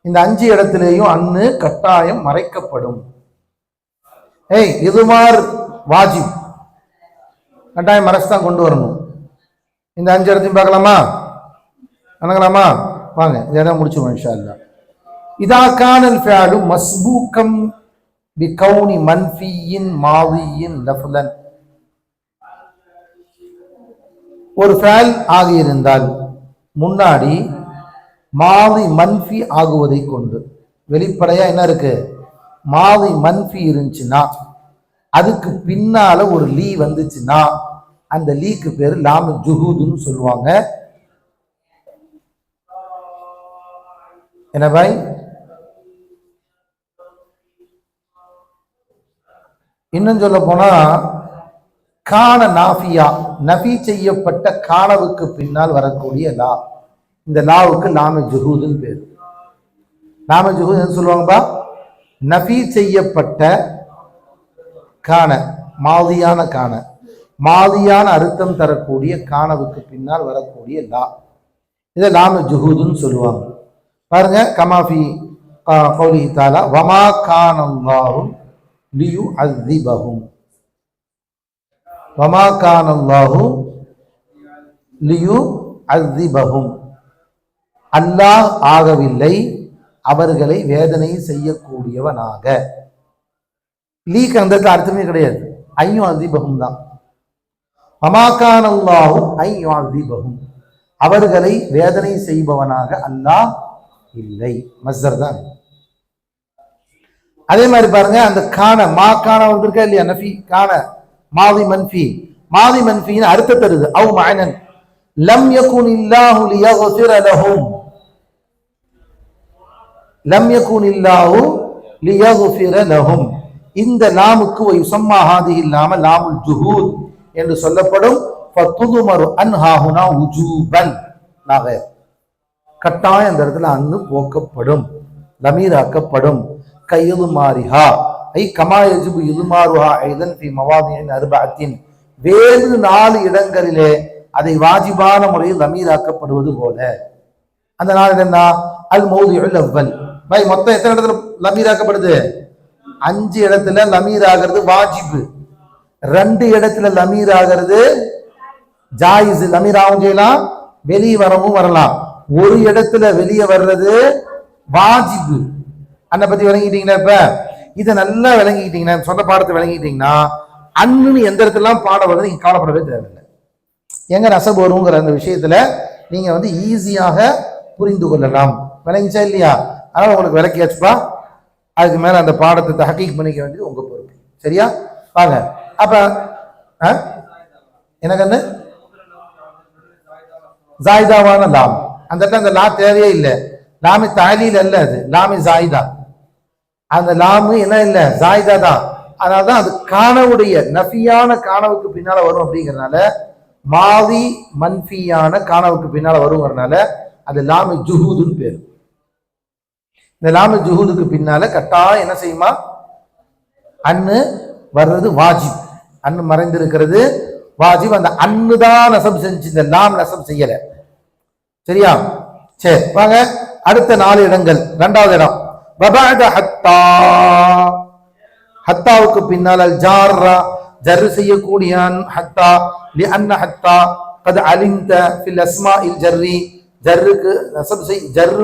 இந்த 5 இடத்திலேயும் அன்னு கட்டாயம் மறைக்கப்படும். இதுமார் வாஜிப், கட்டாயம் மறைச்சுதான் கொண்டு வரணும். இந்த 5 இடத்தையும் பார்க்கலாமா? வணங்கலாமா? வாங்க, இந்த இடம் முடிச்சுவோம் இன்ஷா அல்லாஹ். இதா கானல் ஃபிஅலு மஸ்பூகம் பிகௌனி மன்ஃபியின் மாதியின் லஃப்லன். ஒரு ஃபஅல் ஆகியிருந்தால் முன்னாடி மாதி மன்ஃபி ஆகுவதை கொண்டு, வெளிப்படையா என்ன இருக்கு? மாதி மன்ஃபி இருந்துச்சுன்னா, அதுக்கு பின்னால ஒரு லீ வந்துச்சுன்னா, அந்த லீக்கு பேரு லாமு ஜுஹூதுன்னு சொல்லுவாங்க. என்ன பாய்? இன்னும் சொல்ல போனா கான நாஃபியா, நஃபி செய்யப்பட்ட கானவுக்கு பின்னால் வரக்கூடிய லா, இந்த லாவுக்கு லாமு ஜுஹூதுன்னு பேரு. லாமு ஜுஹூத் சொல்லுவாங்கப்பா, நஃபி செய்யப்பட்ட கான, மாதியான கான, மாதியான அர்த்தம் தரக்கூடிய கானவுக்கு பின்னால் வரக்கூடிய லா, இதை லாமு ஜுஹூதுன்னு சொல்லுவாங்க. பாருங்க, கமாஃபி கௌலிஹி தஆலா வமா கானல்லாஹு லியுஅஸிபஹும், வமா கானல்லாஹு லியுஅஸிபஹும், அல்லாஹ் ஆகவில்லை அவர்களை வேதனை செய்யக்கூடியவனாக. லீக்கு அந்த அர்த்தமே கிடையாது, ஐயும் அஸிபஹும் தான். வமா கானல்லாஹு ஐயுஅஸிபஹும், அவர்களை வேதனை செய்பவனாக அல்லாஹ் இல்லை, மஸ்தர் தான். அதே மாதிரி பாருங்க, அந்த கான மா கான வந்திருக்கா இல்லையா? நஃபி கான மாதி மன்ஃபி, மாதி மன்ஃபின்னு அர்த்தம் தருது. அவ் மஅனன் லம் யகுன் இல்லாஹு லியக்ஃபிர லஹும், லம் யகுன் இல்லாஹு லியக்ஃபிர லஹும். இந்த லாமுக்கு யுஸம்மா ஹாதிஹி லாம லாமுல் ஜுஹூத் என்று சொல்லப்படும். ஃபதுதுமரு அன்ஹாஹுனா உஜூபன், கட்டாயம் அந்த இடத்துல அன்னு போக்கப்படும், லமீராக்கப்படும். கையுதுமாரிஹா ஐ கமா யஜிபு யுதுமாருஹா ஐதன் ஃபி மவாதியின் அர்பஅத்தின், வேறு 4 இடங்களிலே அதை வாஜிபான முறையில் லமீராக்கப்படுவது போல. அந்த 4 என்ன? அல் மௌதிஉல் அவ்வல். பை மொத்தம் எத்தனை இடத்துல லமீராக்கப்படுது? 5 இடத்துல லமீர் ஆகிறது வாஜிபு, 2 இடத்துல லமீர் ஆகிறது ஜாயிஸ். லமீர் ஆகும் செய்யலாம், வெளியே வரவும் வரலாம். ஒரு இடத்துல வெளியே வர்றது வாஜிபு. அன்னை பத்தி விளங்கிட்டீங்களா? இப்ப இதை நல்லா விளங்கிக்கிட்டீங்கன்னா, சொந்த பாடத்தை விளங்கிட்டீங்கன்னா, அன்னு எந்த இடத்துல பாட வருது நீங்க கவலைப்படவே தேவையில்லை. எங்க நசப் வருங்கிற அந்த விஷயத்துல நீங்க ஈஸியாக புரிந்து கொள்ளலாம். விளங்கிச்சா இல்லையா? அதனால உங்களுக்கு விளக்கியாச்சுப்பா. அதுக்கு மேல அந்த பாடத்தை தஹகீக் பண்ணிக்க வேண்டியது உங்க பொறுப்பு. சரியா? வாங்க. அப்ப எனக்கு ஜாயிதாவான லாம், அந்த இடத்துல அந்த லா தேவையே இல்லை. லாமி தாலீல் அல்ல, அது லாமி ஜாயிதா. அந்த லாமு என்ன இல்லை, ஜாயிதா தான். அதனால்தான் அது கானவுடைய நஃபியான கானவுக்கு பின்னால வரும். அப்படிங்கிறதுனால மாதி மன்ஃபியான கானவுக்கு பின்னால வருங்கிறதுனால அது லாமு ஜுஹூதுன்னு பேரு. இந்த லாமு ஜுஹூதுக்கு பின்னால கட்டாயம் என்ன செய்யுமா? அன்னு வர்றது வாஜிப். அன்னு மறைந்திருக்கிறது வாஜிப். அந்த அன்னு தான் நசப் செஞ்சு, இந்த லாம் நசப் செய்யல. சரியா? சரி, வாங்க அடுத்த 4 இடங்கள். 2வது இடம் வபஅத ஹத்தா, ஹத்தாவுக்கு பின்னால் அல் ஜார்ரா, ஜர் செய்யக்கூடியான் ஹத்தா லிஅன்ன ஹத்தா قد علمت في الاسماء الجر ஜர்ருக்கு நஸப் செய் ஜர்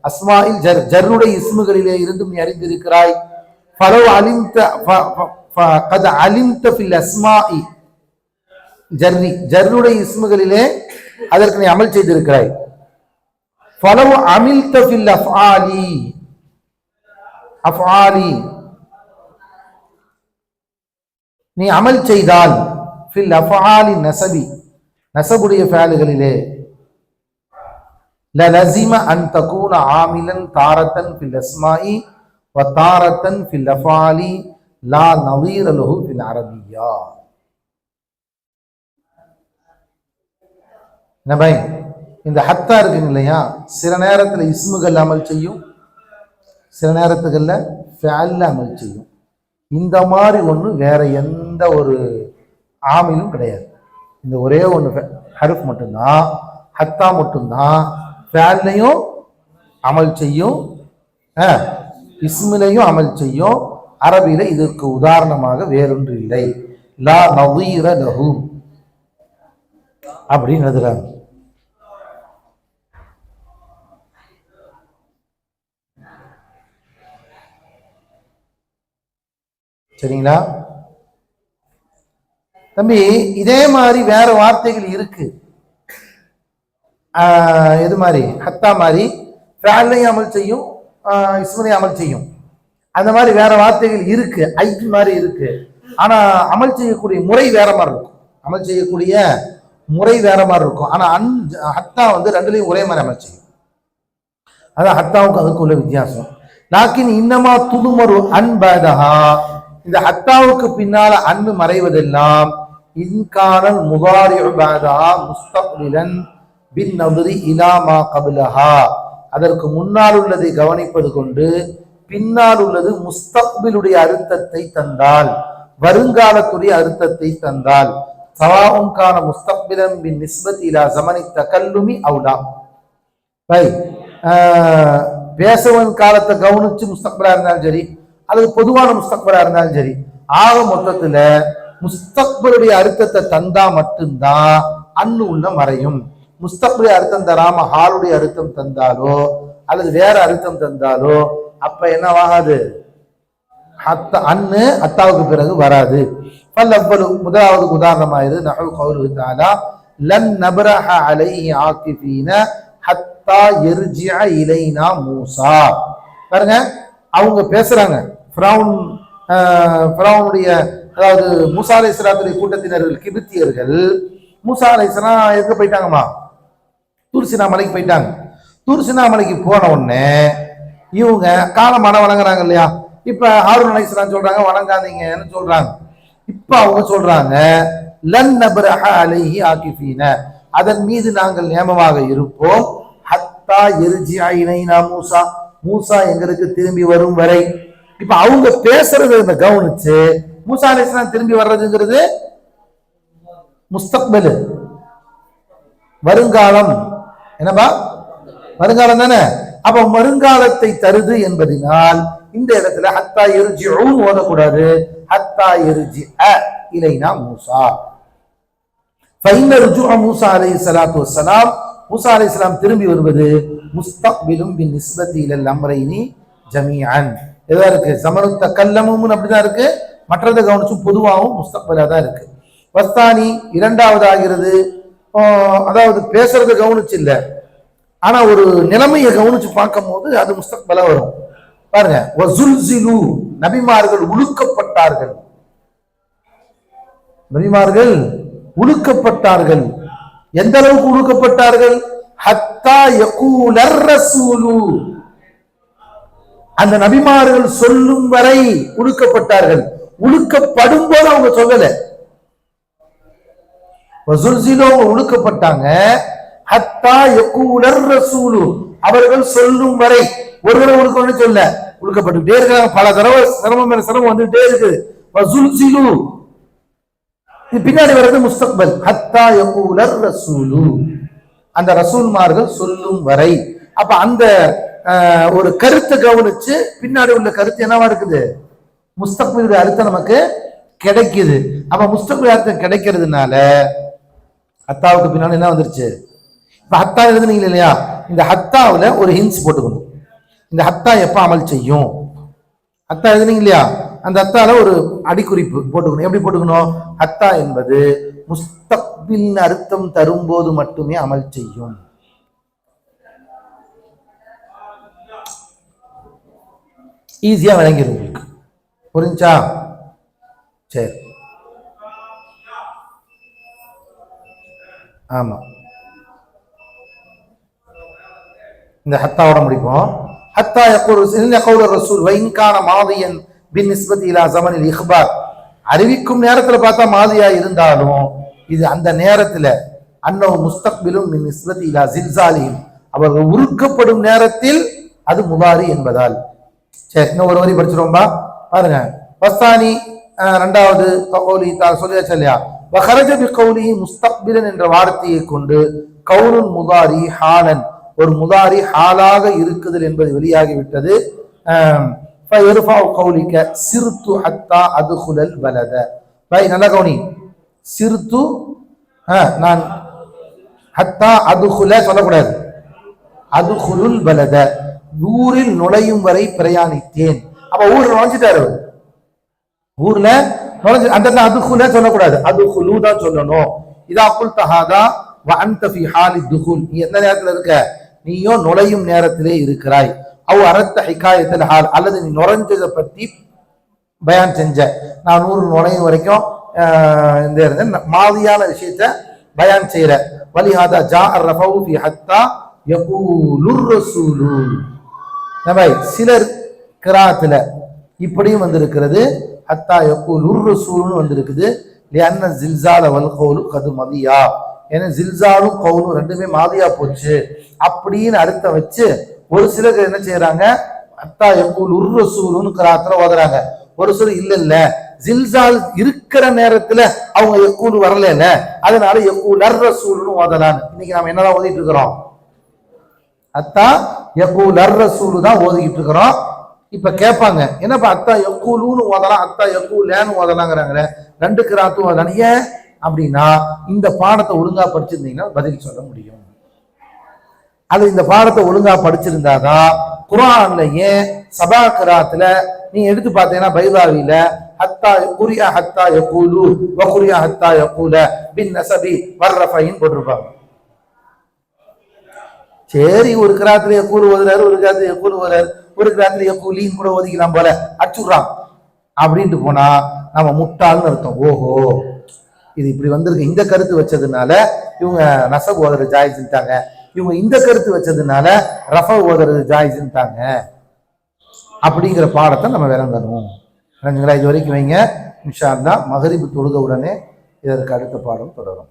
அஸ்மாஇல் ஜர் ஜர்ருடைய இஸ்முகளிலே இருந்தும் நீ அறிந்திருக்கிறாய். ஃபலவ் அலிம்த قد علمت في الاسماء ஜர்ரி ஜர்ருடைய இஸ்முகளிலே அதற்கு நீ அமல் செய்திருக்கிறாய். ஃபலவ் அமில்த ஃபில் அஃஆலி அஃஆலி நீ அமல் செய்தால் ஃபில் அஃஆலி நஸபி நஸபுடைய ஃபஅல்களிலே லலஸிம அன் தகூன ஆமிலன் தாரத்தன் ஃபில் அஸ்மாஇ வ தாரத்தன் ஃபில் அஃஆலி லா நதீர லஹு ஃபில் அரபிய்யா. நபை இந்த ஹத்தா இருக்குங்க இல்லையா, சில நேரத்தில் இஸ்முகள் அமல் செய்யும், சில நேரத்துகள்ல ஃபஅல்ல அமல் செய்யும். இந்த மாதிரி ஒன்று வேற எந்த ஒரு ஆமிலும் கிடையாது. இந்த ஒரே ஒன்று ஹர்ஃப் மட்டும்தான், ஹத்தா மட்டும்தான் ஃபஅல்லையும் அமல் செய்யும், இஸ்மிலையும் அமல் செய்யும். அரபியில இதற்கு உதாரணமாக வேறொன்று இல்லை. லா நதீர லஹு அப்படின்னு எழுதுறாங்க. சரிங்களா தம்பி? இதே மாதிரி வேற வார்த்தைகள் இருக்கு. எது மாதிரி? ஹத்தா மாதிரி ஃபஅல்லையும் அமல் செய்யும், இஸ்மிலையும் அமல் செய்யும். அந்த மாதிரி வேற வார்த்தைகள் இருக்கு, ஐத் மாதிரி இருக்கு. ஆனா அமல் செய்யக்கூடிய முறை வேற மாதிரி இருக்கும். அமல் செய்யக்கூடிய முறை வேற மாதிரி இருக்கும். ஆனா ஹத்தா ரெண்டுலையும் ஒரே மாதிரி அமல் செய்யும். அதான் ஹத்தாவுக்கு அதுக்கு உள்ள வித்தியாசம். லாக்கின் இன்னமா துதுமரு அன்பதஹா, இந்த ஹத்தாவுக்கு பின்னால அன்னு மறைவதெல்லாம் இன்கானல் முதாரிஉ பஅதஹா முஸ்தக்பிலன் பின் நதுரி இலா மா கப்லஹா, அதற்கு முன்னால் உள்ளதை கவனிப்பது கொண்டு பின்னால் உள்ளது முஸ்தக்பிலுடைய அர்த்தத்தை தந்தால், வருங்காலத்துடைய அர்த்தத்தை தந்தால், சவாஉன் கான முஸ்தக்பிலன் பின் நிஸ்பத் இலா ஸமனி தகல்லுமி அவுலா. பை பேசவன் காலத்தை கவனிச்சு முஸ்தக்பிலா இருந்தாலும் சரி, அல்லது பொதுவான முஸ்தக்பிலா இருந்தாலும் சரி, ஆக மொத்தத்துல முஸ்தக்பிலுடைய அர்த்தத்தை தந்தா மட்டும்தான் அன்னு உள்ள மறையும். முஸ்தக்பிலுடைய அர்த்தம் தராம ஹாலுடைய அர்த்தம் தந்தாலோ அல்லது வேற அர்த்தம் தந்தாலோ அப்ப என்னவாகாது? அன்னு அத்தாவுக்கு பிறகு வராது. முதலாவது உதாரணமாயிரு நஹு கௌலுஹு தஆலா லன் நப்ரஹ அலைஹி ஆகிஃபீன ஹத்தா யர்ஜிஅ இலைனா மூசா. பாருங்க, அவங்க பேசுறாங்க, ஃபிரௌனுடைய அதாவது மூசா அலைஹிஸ்ஸலாத்துடைய கூட்டத்தினர்கள் கிபித்தியர்கள் மூசா அலைஹிஸ்ஸலாம் எங்க போயிட்டாங்கம்மா? தூர்சினா மலைக்கு போயிட்டாங்க. தூர்சினா மலைக்கு போன உடனே இவங்க காலமான வணங்குறாங்க இல்லையா? இப்ப ஹாரூன் அலைஹிஸ்ஸலாம் சொல்றாங்க வணங்காதீங்கன்னு சொல்றாங்க. இப்ப அவங்க சொல்றாங்க லன் நப்ரஹ அலைஹி ஆகிஃபீன, அதன் மீது நாங்கள் நியமமாக இருப்போம், ஹத்தா யர்ஜிஅ இலைனா மூசா, மூசா எங்களுக்கு திரும்பி வரும் வரை. இப்ப அவங்க பேசுறத கவனிச்சு மூசா அலைஹிஸ்ஸலாம் திரும்பி வர்றதுங்கிறது முஸ்தக்பில், வருங்காலம். என்னப்பா? வருங்காலம் தானே. அப்ப வருங்காலத்தை தருது என்பதனால் இந்த இடத்துல ஹத்தா யர்ஜிஊன் ஓதக்கூடாது, ஹத்தா யர்ஜிஅ இலைனா மூசா. ஃபைன ருஜூஅ மூசா அலைஹிஸ்ஸலாத்து வஸ்ஸலாம், மூசா அலைஹிஸ்ஸலாம் திரும்பி வருவது முஸ்தக்பிலும் பின் நிஸ்பத்தி இலல் அம்ரைனி ஜமீஅன். எதா இருக்கு? ஸமனு தகல்லமும் அப்படிதான் இருக்கு, மற்றதை கவனிச்சும் பொதுவாகவும் முஸ்தக்பிலா தான் இருக்கு. வஸ்தானி இரண்டாவது ஆகிறது, அதாவது பேசுறத கவனிச்சு இல்ல, ஆனா ஒரு நிலைமையை கவனிச்சு பார்க்கும் போது அது முஸ்தக்பிலா வரும். பாருங்க, வஸுல்ஸிலு, நபிமார்கள் உழுக்கப்பட்டார்கள், நபிமார்கள் உழுக்கப்பட்டார்கள். எந்த அளவுக்கு உழுக்கப்பட்டார்கள்? ஹத்தா யகூலர் ரசூலு, அந்த நபிமார்கள் சொல்லும் வரை உழுக்கப்பட்டார்கள். உழுக்கப்படும் போது அவங்க சொல்லல, வஸுல்ஸிலு உழுக்கப்பட்டாங்க. ஹத்தா யகூலர் ரசூலு, அவர்கள் சொல்லும் வரை. ஒரு தடவை உழுக்கணும்னு சொல்ல, உழுக்கப்பட்டுட்டே இருக்காங்க, பல தடவை சிரமம் மேல சிரமம் வந்துட்டே இருக்குது. வஸுல்ஸிலு இது பின்னாடி வர்றது முஸ்தக்பல். ஹத்தா யகூலர் ரசூலு, அந்த ரசூல்மார்கள் சொல்லும் வரை. அப்ப அந்த ஒரு கருத்தை கவனிச்சு பின்னாடி உள்ள கருத்து என்னவா இருக்குது? முஸ்தக்பிலுடைய அர்த்தம் நமக்கு கிடைக்குது. அப்ப முஸ்தக்பில் அர்த்தம் கிடைக்கிறதுனால ஹத்தாவுக்கு பின்னாடி என்ன வந்துருச்சு? இப்ப ஹத்தா எழுதுனீங்க இல்லையா, இந்த ஹத்தாவுல ஒரு ஹின்ஸ் போட்டுக்கணும். இந்த ஹத்தா எப்ப அமல் செய்யும்? ஹத்தா எழுதுனீங்க இல்லையா, அந்த ஹத்தால ஒரு அடிக்குறிப்பு போட்டுக்கணும். எப்படி போட்டுக்கணும்? ஹத்தா என்பது முஸ்தக்பில் அர்த்தம் தரும்போது மட்டுமே அமல் செய்யும். ஈஸியா விளங்கிடும் உங்களுக்கு. புரிஞ்சா? சரி, ஆமா, இந்த ஹத்தாவோட முடிப்போம். ஹத்தா யக்கூல் ரசூல் வைன்கான மாதியன் பின் நிஸ்பதி இலா ஸமனில் இஹ்பார். அறிவிக்கும் நேரத்துல பார்த்தா மாதியா இருந்தாலும் இது அந்த நேரத்துல அன்னஹு முஸ்தக்பிலும் மின் நிஸ்பதி இலா ஸில்ஸாலிஹிம், அவர்கள் உருக்கப்படும் நேரத்தில் அது முதாரி என்பதால். சரி, இன்னும் ஒரு வரி படிச்சிருவோம்பா பாருங்க. வஸ்தானி இரண்டாவது கௌலி சொல்லியாச்சு இல்லையா, வஹரஜ பிகௌலிஹி முஸ்தக்பிலன் என்ற வார்த்தையை கொண்டு கௌலுன் முதாரி ஹாலன், ஒரு முதாரி ஹாலாக இருக்குதல் என்பது வெளியாகிவிட்டது. கௌலிக்க சிறுத்து ஹத்தா அதுகுலல் பலத. பை நல்ல கௌனி, சிறுத்து நான் ஹத்தா அதுகுல சொல்லக்கூடாது, அதுகுலுல் பலத, ஊரில் நுழையும் வரை பிரயாணித்தேன். அப்ப ஊர்ல நுழைஞ்சிட்டாரு, ஊர்ல நுழைஞ்சு அந்த அதுகுல சொல்லக்கூடாது, அதுகுலு தான் சொல்லணும். இதா குல் தஹாதா வ அன்த ஃபீ ஹாலி துகுல், நீ எந்த நேரத்துல இருக்க? நீயோ நுழையும் நேரத்திலே இருக்கிறாய். அவ் அரத்த ஹிகாயத்தில் ஹால், அல்லது நீ நுழைஞ்சதை பத்தி பயான் செஞ்ச. நான் ஊர் நுழையும் வரைக்கும் இந்த இருந்தேன், மாதியான விஷயத்த பயான் செய்யற. வலிஹாதா ஜா ரஃபவு ஃபீ ஹத்தா யகூலுர் ரசூலு. சிலர் கிராத்துல இப்படியும் வந்திருக்கிறது, ஹத்தா யகூலுர் ரசூலுன்னு வந்திருக்குது. லிஅன்ன ஜில்ஸால வல் கௌலு கது மதியா, ஏன்னா ஜில்ஸாலும் கௌலும் ரெண்டுமே மாதியா போச்சு அப்படின்னு அர்த்தம் வச்சு ஒரு சிலர் என்ன செய்யறாங்க, ஹத்தா யகூலுர் ரசூலுன்னு கிராத்துல ஓதுறாங்க. ஒரு சிலர் இல்ல இல்ல ஜில்ஸால் இருக்கிற நேரத்துல அவங்க யகூலு வரல, அதனால யகூலர் ரசூலுன்னு ஓதலான்னு. இன்னைக்கு நாம என்னதான் ஓதிட்டு இருக்கிறோம்? அத்தா யகூலர் ரசூலு தான் ஓதிக்கிட்டு இருக்கிறோம். இப்ப கேட்பாங்க, என்னப்பா அத்தா யகூலுன்னு ஓதலாம், அத்தா யகூலன்னு ஓதலாங்கிறாங்களே, ரெண்டு கிராத்தும் ஓதலாம். ஏன் அப்படின்னா இந்த பாடத்தை ஒழுங்கா படிச்சிருந்தீங்கன்னா பதில் சொல்ல முடியும். அது இந்த பாடத்தை ஒழுங்கா படிச்சிருந்தாதான் குர்ஆன்ல ஏன் சபா கிராத்துல நீங்க எடுத்து பார்த்தீங்கன்னா பைதாவில ஹத்தா குரியா ஹத்தா யகூலு வ குரியா ஹத்தா யகூல பின் நஸபி வர்ரஃபைன் போட்டிருப்பாங்க. சரி, ஒரு கிராத்துல யகூல் ஓதுறாரு, ஒரு கிராத்துல யகூல் ஓதுறாரு, ஒரு கிராத்துல யகூலின்னு கூட ஓதிக்கலாம் போல அச்சுறான் அப்படின்ட்டு போனா நம்ம முட்டாள்னு அர்த்தம். ஓஹோ, இது இப்படி வந்திருக்கு, இந்த கருத்து வச்சதுனால இவங்க நசப் ஓதுறது ஜாயிஸ்ன்ட்டாங்க, இவங்க இந்த கருத்து வச்சதுனால ரஃப ஓதுறது ஜாயிஸ்ன்ட்டாங்க அப்படிங்கிற பாடத்தை நம்ம விளங்கணும். இது வரைக்கும் வைங்க. இன்ஷா அல்லாஹ் மகரிப் தொழுத உடனே இதற்கு அடுத்த பாடம் தொடரும்.